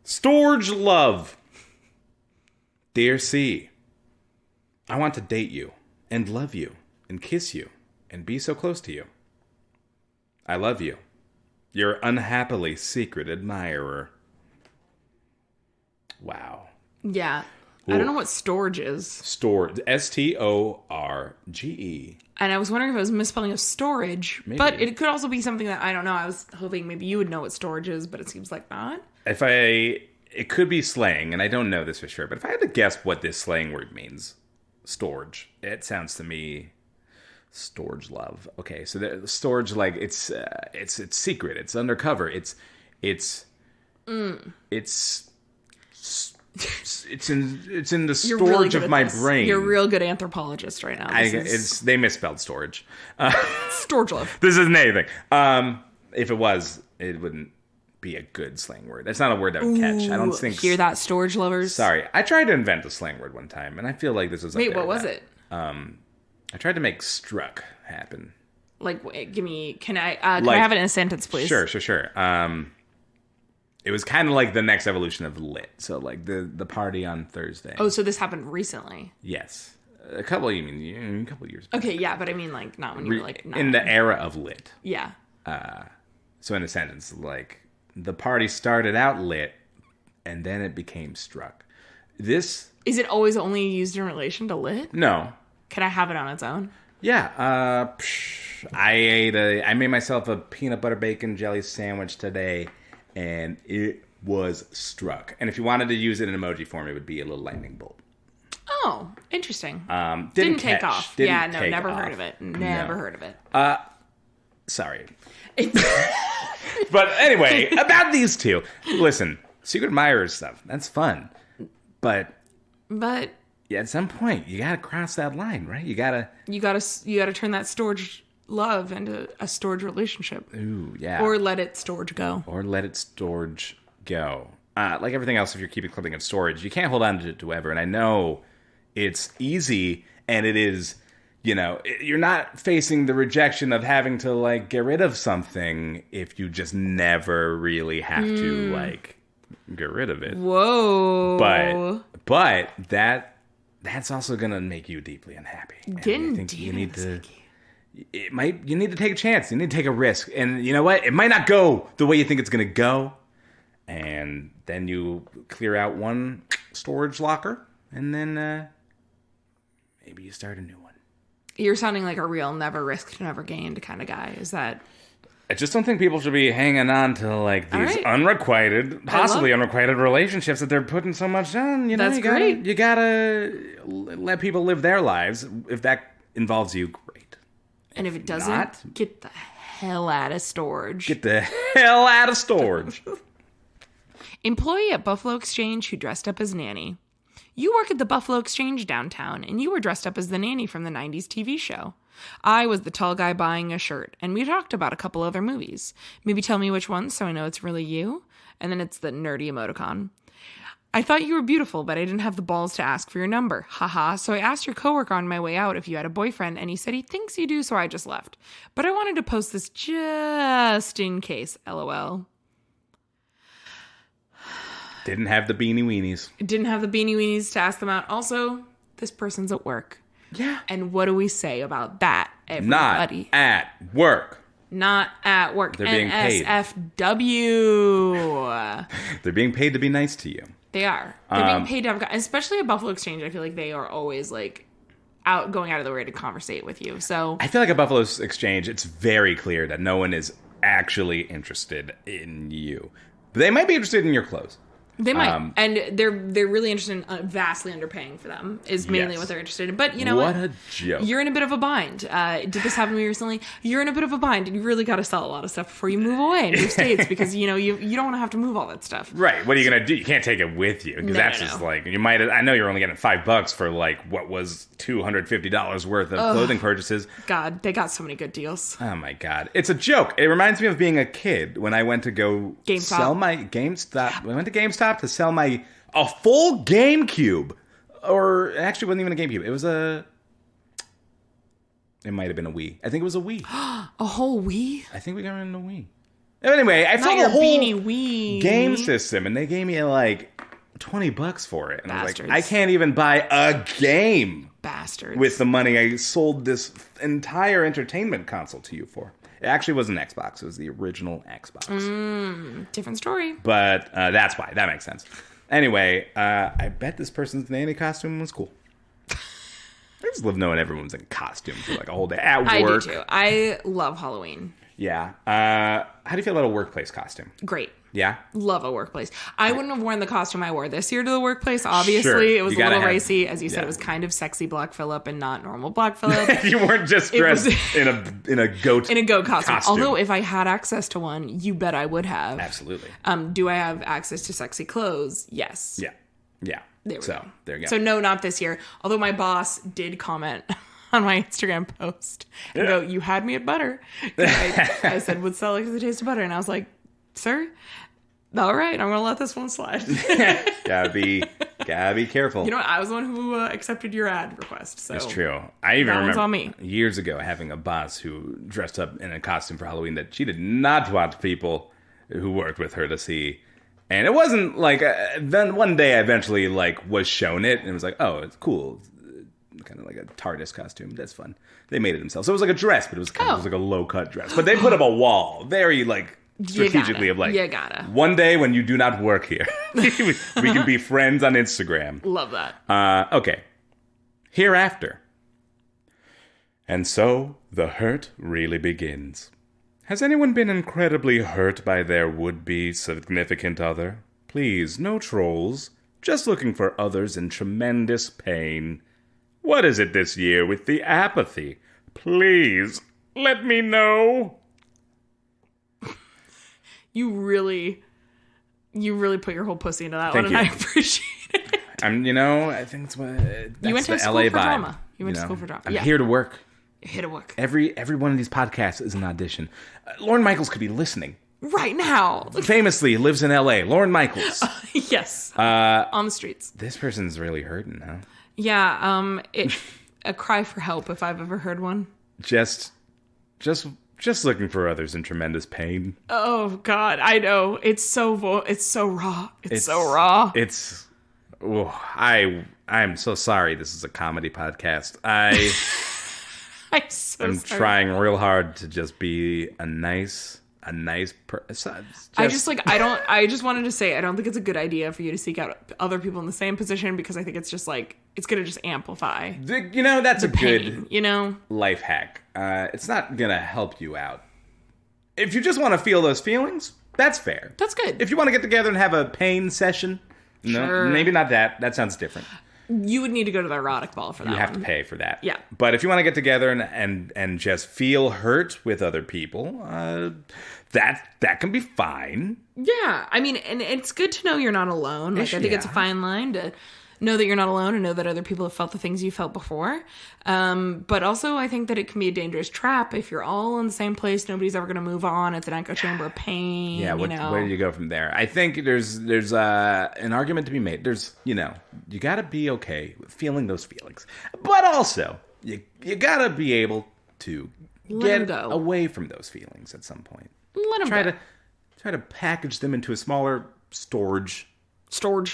Storage love. Dear C, I want to date you, and love you, and kiss you, and be so close to you. I love you. Your unhappily secret admirer. Wow. Yeah. Ooh. I don't know what storage is. Storage. STORGE. And I was wondering if it was misspelling of storage. Maybe. But it could also be something that, I don't know. I was hoping maybe you would know what storage is, but it seems like not. It could be slang, and I don't know this for sure, but if I had to guess what this slang word means, storage, it sounds to me storage love. Okay, so the storage, like, it's secret, it's undercover, it's in the storage of my brain. You're a real good anthropologist right now. They misspelled storage. Storage love. This isn't anything. If it was, it wouldn't be a good slang word. That's not a word that would catch. I don't think. Hear that, storage lovers? Sorry, I tried to invent a slang word one time, and I feel like this was. Wait, what was it? I tried to make struck happen. Like, wait, give me. Can I have it in a sentence, please? Sure. It was kind of like the next evolution of lit. So, like, the party on Thursday. Oh, so this happened recently? Yes. A couple years ago. Okay, yeah, but I mean, like, not when you were, like, 9. In the era of lit. Yeah. So, in a sentence, like, the party started out lit, and then it became struck. This... Is it always only used in relation to lit? No. Can I have it on its own? Yeah. I made myself a peanut butter bacon jelly sandwich today, and it was struck. And if you wanted to use it in emoji form, it would be a little lightning bolt. Oh, interesting. Didn't take catch. off. Didn't Yeah, no, take never off. heard of it. Never heard of it. Sorry. But anyway, about these two. Listen, secret admirers stuff, that's fun. But yeah, at some point, you gotta cross that line, right? You gotta turn that storage love into a storage relationship. Ooh, yeah. Or let it storage go. Like everything else, if you're keeping something in storage, you can't hold on to it forever. And I know it's easy, and it is, you know, you're not facing the rejection of having to, like, get rid of something if you just never really have to, like, get rid of it. Whoa. But that's also gonna make you deeply unhappy. Getting I think deep you need in to. You need to take a chance. You need to take a risk. And you know what? It might not go the way you think it's going to go. And then you clear out one storage locker and then maybe you start a new one. You're sounding like a real never risked, never gained kind of guy. Is that... I just don't think people should be hanging on to like these right. unrequited, possibly unrequited relationships that they're putting so much on. You know, That's great. You gotta let people live their lives. If that involves you, great. And if it doesn't, not- get the hell out of storage. Get the hell out of storage. Employee at Buffalo Exchange who dressed up as nanny. You work at the Buffalo Exchange downtown, and you were dressed up as the nanny from the 90s TV show. I was the tall guy buying a shirt, and we talked about a couple other movies. Maybe tell me which ones so I know it's really you. And then it's the nerdy emoticon. I thought you were beautiful, but I didn't have the balls to ask for your number. Haha, so I asked your coworker on my way out if you had a boyfriend, and he said he thinks you do, so I just left. But I wanted to post this just in case, LOL. Didn't have the beanie weenies. Didn't have the beanie weenies to ask them out. Also, this person's at work. Yeah. And what do we say about that, Not everybody? at work. Not at work. They're being paid. NSFW. They're being paid to be nice to you. They are. They're being paid to have, especially at Buffalo Exchange. I feel like they are always like going out of their way to conversate with you. So I feel like at Buffalo's Exchange, it's very clear that no one is actually interested in you. They might be interested in your clothes. they might, and they're really interested in vastly underpaying for them. Is mainly Yes. what they're interested in. But you know What a joke. You're in a bit of a bind. Did this happen to me recently? You're in a bit of a bind, and you really got to sell a lot of stuff before you move away and move states because you don't want to have to move all that stuff. Right. What are you going to do? You can't take it with you because that's just like, you might, I know you're only getting $5 for like what was $250 worth of clothing purchases. God, they got so many good deals. Oh my God. It's a joke. It reminds me of being a kid when I went to go GameStop. sell my GameStop. We went to GameStop to sell a full GameCube. Or it actually wasn't even a GameCube. It might have been a Wii. I think it was a Wii. A whole Wii? I think we got in a Wii. Anyway, I Not sold your a whole beanie Wii. game system, and they gave me like $20 for it. And I was Bastards. like, I can't even buy a game Bastards. with the money I sold this entire entertainment console to you for. It actually was an Xbox. It was the original Xbox. Different story. But that's why. That makes sense. Anyway, I bet this person's nanny costume was cool. I just love knowing everyone's in costume for like a whole day at work. I do too. I love Halloween. Yeah. How do you feel about a workplace costume? Great. Yeah? Love a workplace. I wouldn't have worn the costume I wore this year to the workplace. Obviously, Sure. it was You a little gotta have- racy. As you said, yeah. it was kind of sexy Black Phillip and not normal Black Phillip. You weren't just dressed was- in a goat In a goat costume. Although, if I had access to one, you bet I would have. Absolutely. Do I have access to sexy clothes? Yes. Yeah. Yeah. There we go. There you go. So no, not this year. Although my boss did comment on my Instagram post and go, "You had me at butter." I said, "Would sell like the taste of butter," and I was like, "Sir, all right, I'm gonna let this one slide." gotta be careful. You know what? I was the one who accepted your ad request. So It's true. I even That one's remember on me. years ago having a boss who dressed up in a costume for Halloween that she did not want people who worked with her to see. And it wasn't like then one day I eventually like was shown it and it was like, oh, it's cool. Kind of like a TARDIS costume. That's fun. They made it themselves. So it was like a dress, but it was kind of it was like a low cut dress. But they put up a wall, very like strategically of like, You gotta. one day when you do not work here, we can be friends on Instagram. Love that. Okay. Hereafter. And so the hurt really begins. Has anyone been incredibly hurt by their would-be significant other? Please, no trolls. Just looking for others in tremendous pain. What is it this year with the apathy? Please, let me know. You really put your whole pussy into that Thank one, you. and I appreciate it. I think it's what that's You went to the school LA for vibe, drama. You went to school for drama. I'm Yeah. here to work. Hit a work Every one of these podcasts is an audition. Lorne Michaels could be listening. right now. Famously lives in LA. Lorne Michaels. Yes. On the streets. This person's really hurting, huh? Yeah. A cry for help if I've ever heard one. Just looking for others in tremendous pain. Oh God, I know. It's so raw. It's so raw. I'm so sorry. This is a comedy podcast. I'm so I'm sorry. trying real hard to just be a nice, a nice I just wanted to say, I don't think it's a good idea for you to seek out other people in the same position, because I think it's just like, it's going to just amplify that's a pain, good life hack. It's not going to help you out. If you just want to feel those feelings, that's fair. That's good. If you want to get together and have a pain session, Sure. no, maybe not that. That sounds different. You would need to go to the erotic ball for that. You have to pay for that. Yeah. But if you want to get together and just feel hurt with other people, that can be fine. Yeah. I mean, and it's good to know you're not alone. Like, I think it's a fine line to know that you're not alone and know that other people have felt the things you felt before. But also, I think that it can be a dangerous trap if you're all in the same place. Nobody's ever going to move on. It's an echo chamber of pain. Yeah, where do you go from there? I think there's an argument to be made. You got to be okay with feeling those feelings. But also, you got to be able to get away from those feelings at some point. Let them go. Try to package them into a smaller storage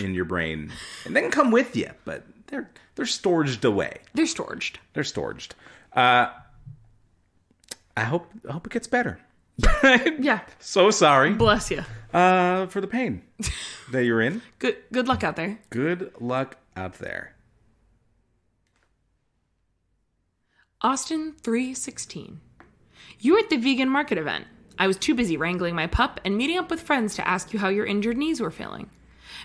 in your brain, and they can come with you, but they're storaged away. They're storaged. I hope it gets better. Yeah. So sorry. Bless you. For the pain that you're in. Good luck out there. Good luck out there. Austin 316. You were at the vegan market event. I was too busy wrangling my pup and meeting up with friends to ask you how your injured knees were feeling.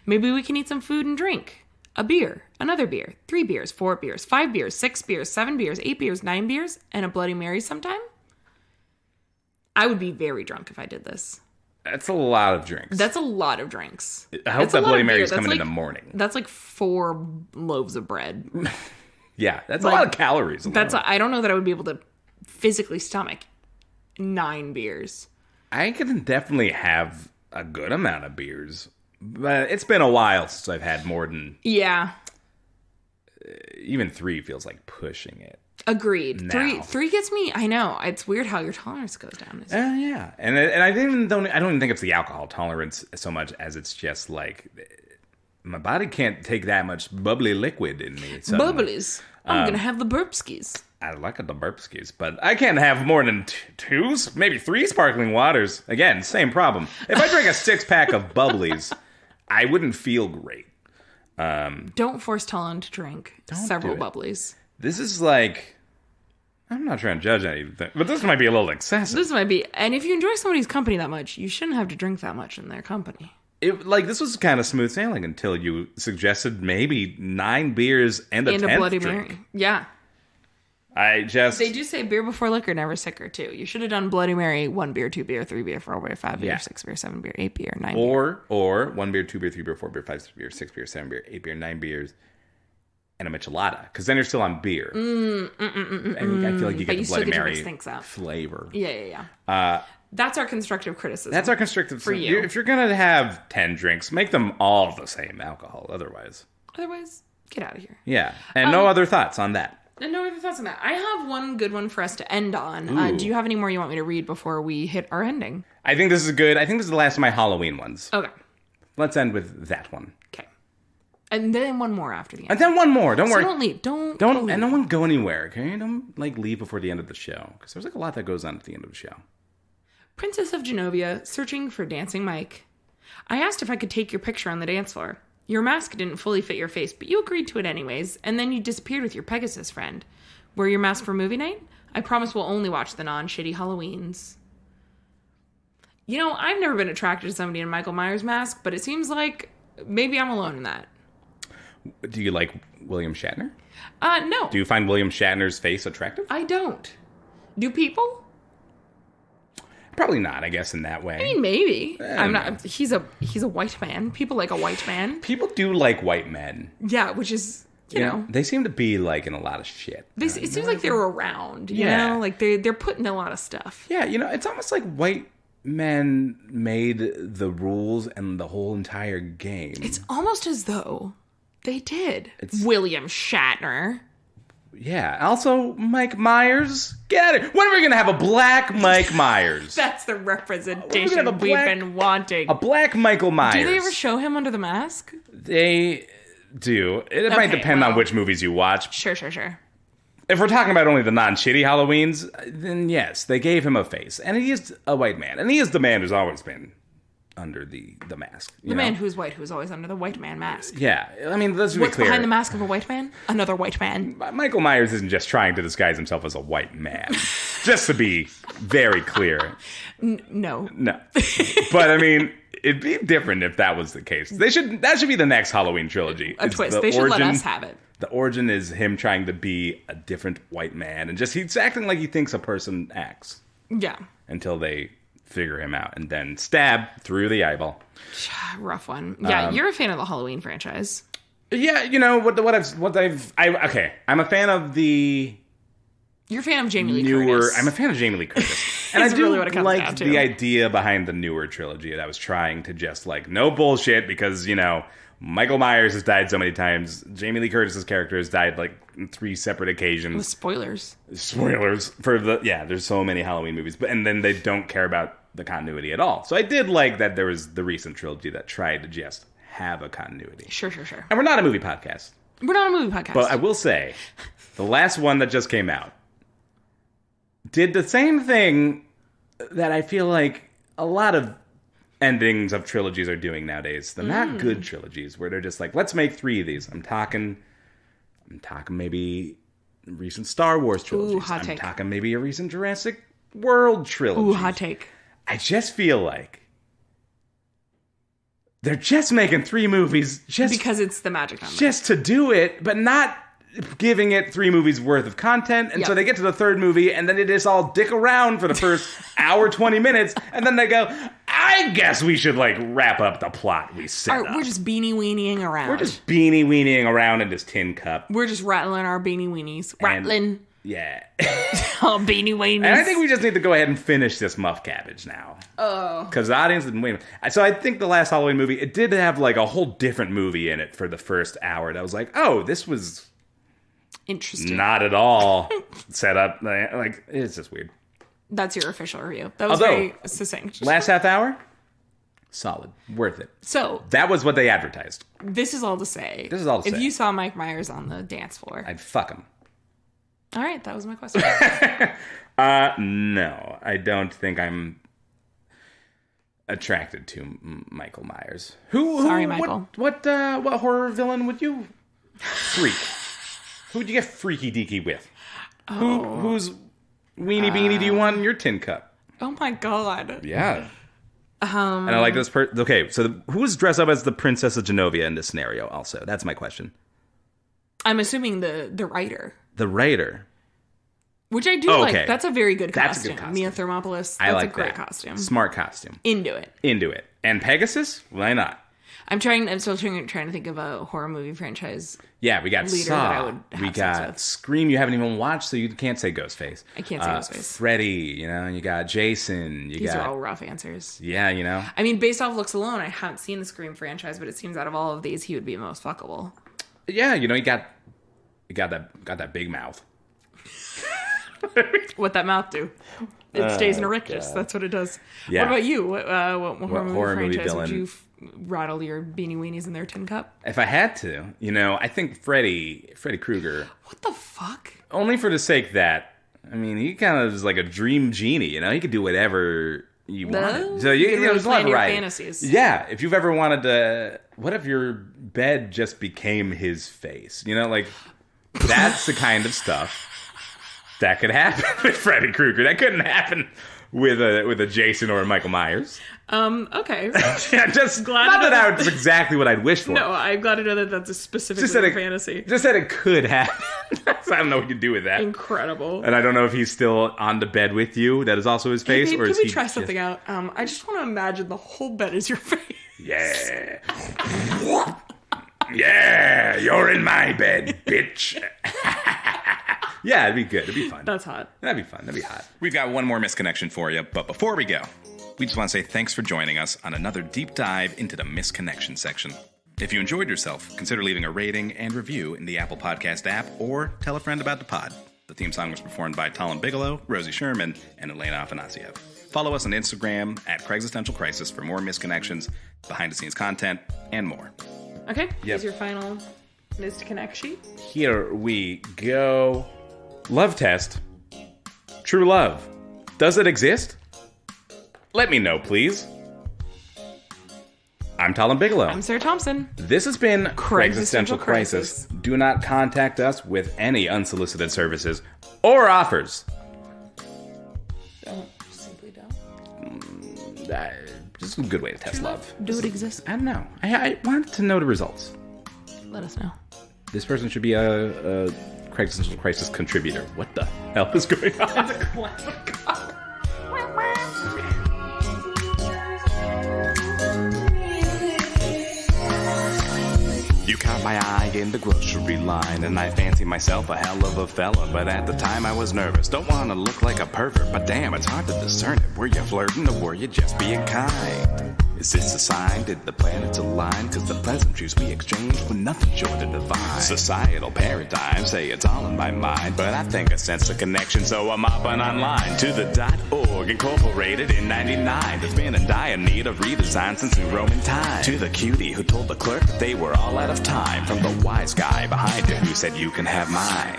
Maybe we can eat some food and drink. A beer, another beer, 3 beers, 4 beers, 5 beers, 6 beers, 7 beers, 8 beers, 9 beers, and a Bloody Mary sometime? I would be very drunk if I did this. That's a lot of drinks. That's a lot of drinks. I hope that Bloody Mary is coming in the morning. That's like 4 loaves of bread. Yeah, that's a lot of calories. I don't know that I would be able to physically stomach 9 beers. I can definitely have a good amount of beers, but it's been a while since I've had more than... Yeah. Even 3 feels like pushing it. Agreed. Now. 3 gets me... I know. It's weird how your tolerance goes down. Yeah. And I don't even think it's the alcohol tolerance so much as it's just like... My body can't take that much bubbly liquid in me. Bubblies. I'm going to have the burpskis. I like the burpskis, but I can't have more than 2, maybe 3 sparkling waters. Again, same problem. If I drink a 6-pack of bubblies, I wouldn't feel great. Don't force Talon to drink several bubblies. This is like... I'm not trying to judge anything, but this might be a little excessive. This might be... And if you enjoy somebody's company that much, you shouldn't have to drink that much in their company. This was kind of smooth sailing until you suggested maybe 9 beers and a 10th Bloody drink. Mary. Yeah. They do say beer before liquor, never sicker, too. You should have done Bloody Mary, 1 beer, 2 beer, 3 beer, 4 beer, 5 beer, 6 beer, 7 beer, 8 beer, 9 beer. Or 1 beer, 2 beer, 3 beer, 4 beer, 5 beer, 6 beer, 7 beer, 8 beer, 9 beers, and a michelada. Because then you're still on beer. And I feel like you get the Bloody Mary flavor. Yeah. That's our constructive criticism. That's our constructive... For you. If you're going to have 10 drinks, make them all the same alcohol. Otherwise, get out of here. Yeah. And no other thoughts on that. And no other thoughts on that. I have one good one for us to end on. Do you have any more you want me to read before we hit our ending? I think this is good. I think this is the last of my Halloween ones. Okay. Let's end with that one. Okay. And then one more after the end. And then one more. Don't worry. Don't leave. Don't leave. And no one go anywhere, okay? Don't, leave before the end of the show. Because there's, a lot that goes on at the end of the show. Princess of Genovia, searching for Dancing Mike. I asked if I could take your picture on the dance floor. Your mask didn't fully fit your face, but you agreed to it anyways, and then you disappeared with your Pegasus friend. Wear your mask for movie night? I promise we'll only watch the non-shitty Halloweens. I've never been attracted to somebody in a Michael Myers mask, but it seems like maybe I'm alone in that. Do you like William Shatner? No. Do you find William Shatner's face attractive? I don't. Do people? Probably not, I guess, in that way. I mean, maybe. I'm not. He's a white man. People like a white man. People do like white men. Yeah, which is, you know. They seem to be, in a lot of shit. It seems like they're around, you know? Like, they're putting a lot of stuff. Yeah, it's almost like white men made the rules and the whole entire game. It's almost as though they did. William Shatner. Yeah. Also, Mike Myers. Get it. When are we going to have a black Mike Myers? That's the representation we've been wanting. A black Michael Myers. Do they ever show him under the mask? They do. It might depend on which movies you watch. Sure. If we're talking about only the non-shitty Halloweens, then yes, they gave him a face. And he is a white man. And he is the man who's always been under the mask. The man who's white, who's always under the white man mask. Yeah, I mean, let's be What's clear. behind the mask of a white man? Another white man. Michael Myers isn't just trying to disguise himself as a white man. Just to be very clear. No. No. But, I mean, it'd be different if that was the case. That should be the next Halloween trilogy. A twist. They should let us have it. The origin is him trying to be a different white man, and just he's acting like he thinks a person acts Yeah. until they figure him out, and then stab through the eyeball. Rough one. Yeah, you're a fan of the Halloween franchise. Yeah, you know I'm a fan of the You're a fan of Jamie Lee newer. Curtis. I'm a fan of Jamie Lee Curtis, and I It's do really what it comes down like to. the idea behind the newer trilogy that was trying to just like no bullshit because Michael Myers has died so many times. Jamie Lee Curtis's character has died like on 3 separate occasions. With spoilers. Spoilers for there's so many Halloween movies, and then they don't care about the continuity at all. So I did like that there was the recent trilogy that tried to just have a continuity. Sure. And we're not a movie podcast, We're not a movie podcast. but I will say the last one that just came out did the same thing that I feel like a lot of endings of trilogies are doing nowadays. The not good trilogies where they're just like, let's make 3 of these. I'm talking maybe recent Star Wars trilogies. Ooh, hot I'm take. talking maybe a recent Jurassic World trilogy. Ooh, hot take. I just feel like they're just making 3 movies Because it's the magic number. just to do it, but not giving it 3 movies worth of content. And so Yep. they get to the 3rd movie, and then they just all dick around for the first hour, 20 minutes, and then they go, I guess we should, wrap up the plot we set up. We're just beanie weenieing around. We're just beanie weenieing around in this tin cup. We're just rattling our beanie weenies. And- Rattling. Yeah. Oh, beanie weenies. And I think we just need to go ahead and finish this muff cabbage now. Oh. Because the audience has been waiting. So I think the last Halloween movie, it did have a whole different movie in it for the first hour. That was like, oh, this was Interesting. not at all set up. It's just weird. That's your official review. That was Although, very succinct. Last half hour, solid. Worth it. So, That was what they advertised. this is all to say. This is all to if say. you saw Mike Myers on the dance floor. I'd fuck him. All right, that was my question. No, I don't think I'm attracted to Michael Myers. Sorry, Michael. What horror villain would you freak? Who would you get freaky deaky with? Whose weenie beanie do you want in your tin cup? Oh my god. Yeah. And I like this okay, so who's dressed up as the Princess of Genovia in this scenario also? That's my question. I'm assuming the writer. The writer. Which I do Okay. like. That's a very good That's a costume. good costume. Mia Thermopolis. That's I like a great that. costume. Smart costume. Into it. Into it. And Pegasus? Why not? I'm still trying to think of a horror movie franchise. Yeah, we got Leader that I Saw. would have We sex got with. Scream you haven't even watched, so you can't say Ghostface. I can't say Ghostface. Freddy, you got Jason. These are all rough answers. Yeah, I mean, based off looks alone, I haven't seen the Scream franchise, but it seems out of all of these, he would be most fuckable. Yeah, you got that big mouth. What that mouth do? It stays in erectus. That's what it does. Yeah. What about you? What horror movie franchise villain? would you rattle your beanie weenies in their tin cup? If I had to, I think Freddy Krueger, What the fuck? only for the sake that, he kind of is like a dream genie, he could do whatever you wanted. So You can really there's a lot plan of your variety. fantasies. Yeah, if you've ever wanted to, what if your bed just became his face? That's the kind of stuff that could happen with Freddy Krueger. That couldn't happen with a Jason or a Michael Myers. Okay. Yeah, just Glad not to that know that's exactly what I'd wish for. No, I'm glad to know that that's a specific just that it, fantasy. Just that it could happen. So I don't know what you do with that. Incredible. And I don't know if he's still on the bed with you. That is also his face, Babe, or can is we he try just- something out? I just want to imagine the whole bed is your face. Yeah. Yeah, you're in my bed, bitch. Yeah, it'd be good. It'd be fun. That's hot. That'd be fun. That'd be hot. We've got one more misconnection for you, but before we go, we just want to say thanks for joining us on another deep dive into the misconnection section. If you enjoyed yourself, consider leaving a rating and review in the Apple Podcast app or tell a friend about the pod. The theme song was performed by Talon Bigelow, Rosie Sherman, and Elena Afanasiev. Follow us on Instagram at Craigslistential Crisis for more misconnections, behind-the-scenes content, and more. Okay. Yep. Here's your final misconnect sheet. Here we go. Love test. True love. Does it exist? Let me know, please. I'm Talon Bigelow. I'm Sarah Thompson. This has been Craig's Existential Crisis. Do not contact us with any unsolicited services or offers. Don't. Simply don't. This is a good way to test love. Do it exist? I don't know. I wanted to know the results. Let us know. This person should be a Craig's Existential Crisis contributor. What the hell is going on? You caught my eye in the grocery line, and I fancy myself a hell of a fella, but at the time I was nervous. Don't want to look like a pervert, but damn, it's hard to discern it. Were you flirting or were you just being kind? Is this a sign? Did the planets align? Cause the pleasantries we exchanged were nothing short of divine. Societal paradigms say it's all in my mind, but I think I sense a connection, so I'm hopping online to the .org, incorporated in 99. That's been in dire need of redesign since in Roman time. To the cutie who told the clerk that they were all out of time, from the wise guy behind her who said you can have mine.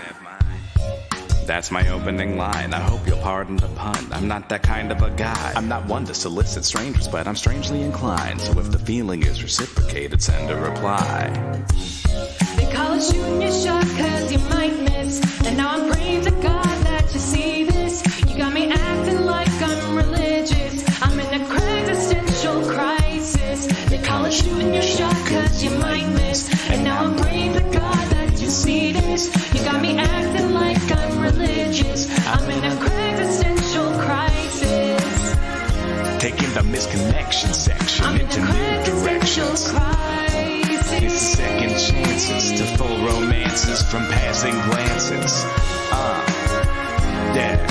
That's my opening line. I hope you'll pardon the pun. I'm not that kind of a guy. I'm not one to solicit strangers, but I'm strangely inclined. So if the feeling is reciprocated, send a reply. They call it shooting your shot cause you might miss. And now I'm praying to God that you see this. You got me acting like I'm religious. I'm in a existential crisis. They call it shooting your shot cause you might miss. And now I'm praying to God that you see this. You got me acting like I'm religious. I'm in a existential crisis. Taking the misconnection section I'm in into a new existential directions. crisis. It's second chances to full romances from passing glances. Yeah.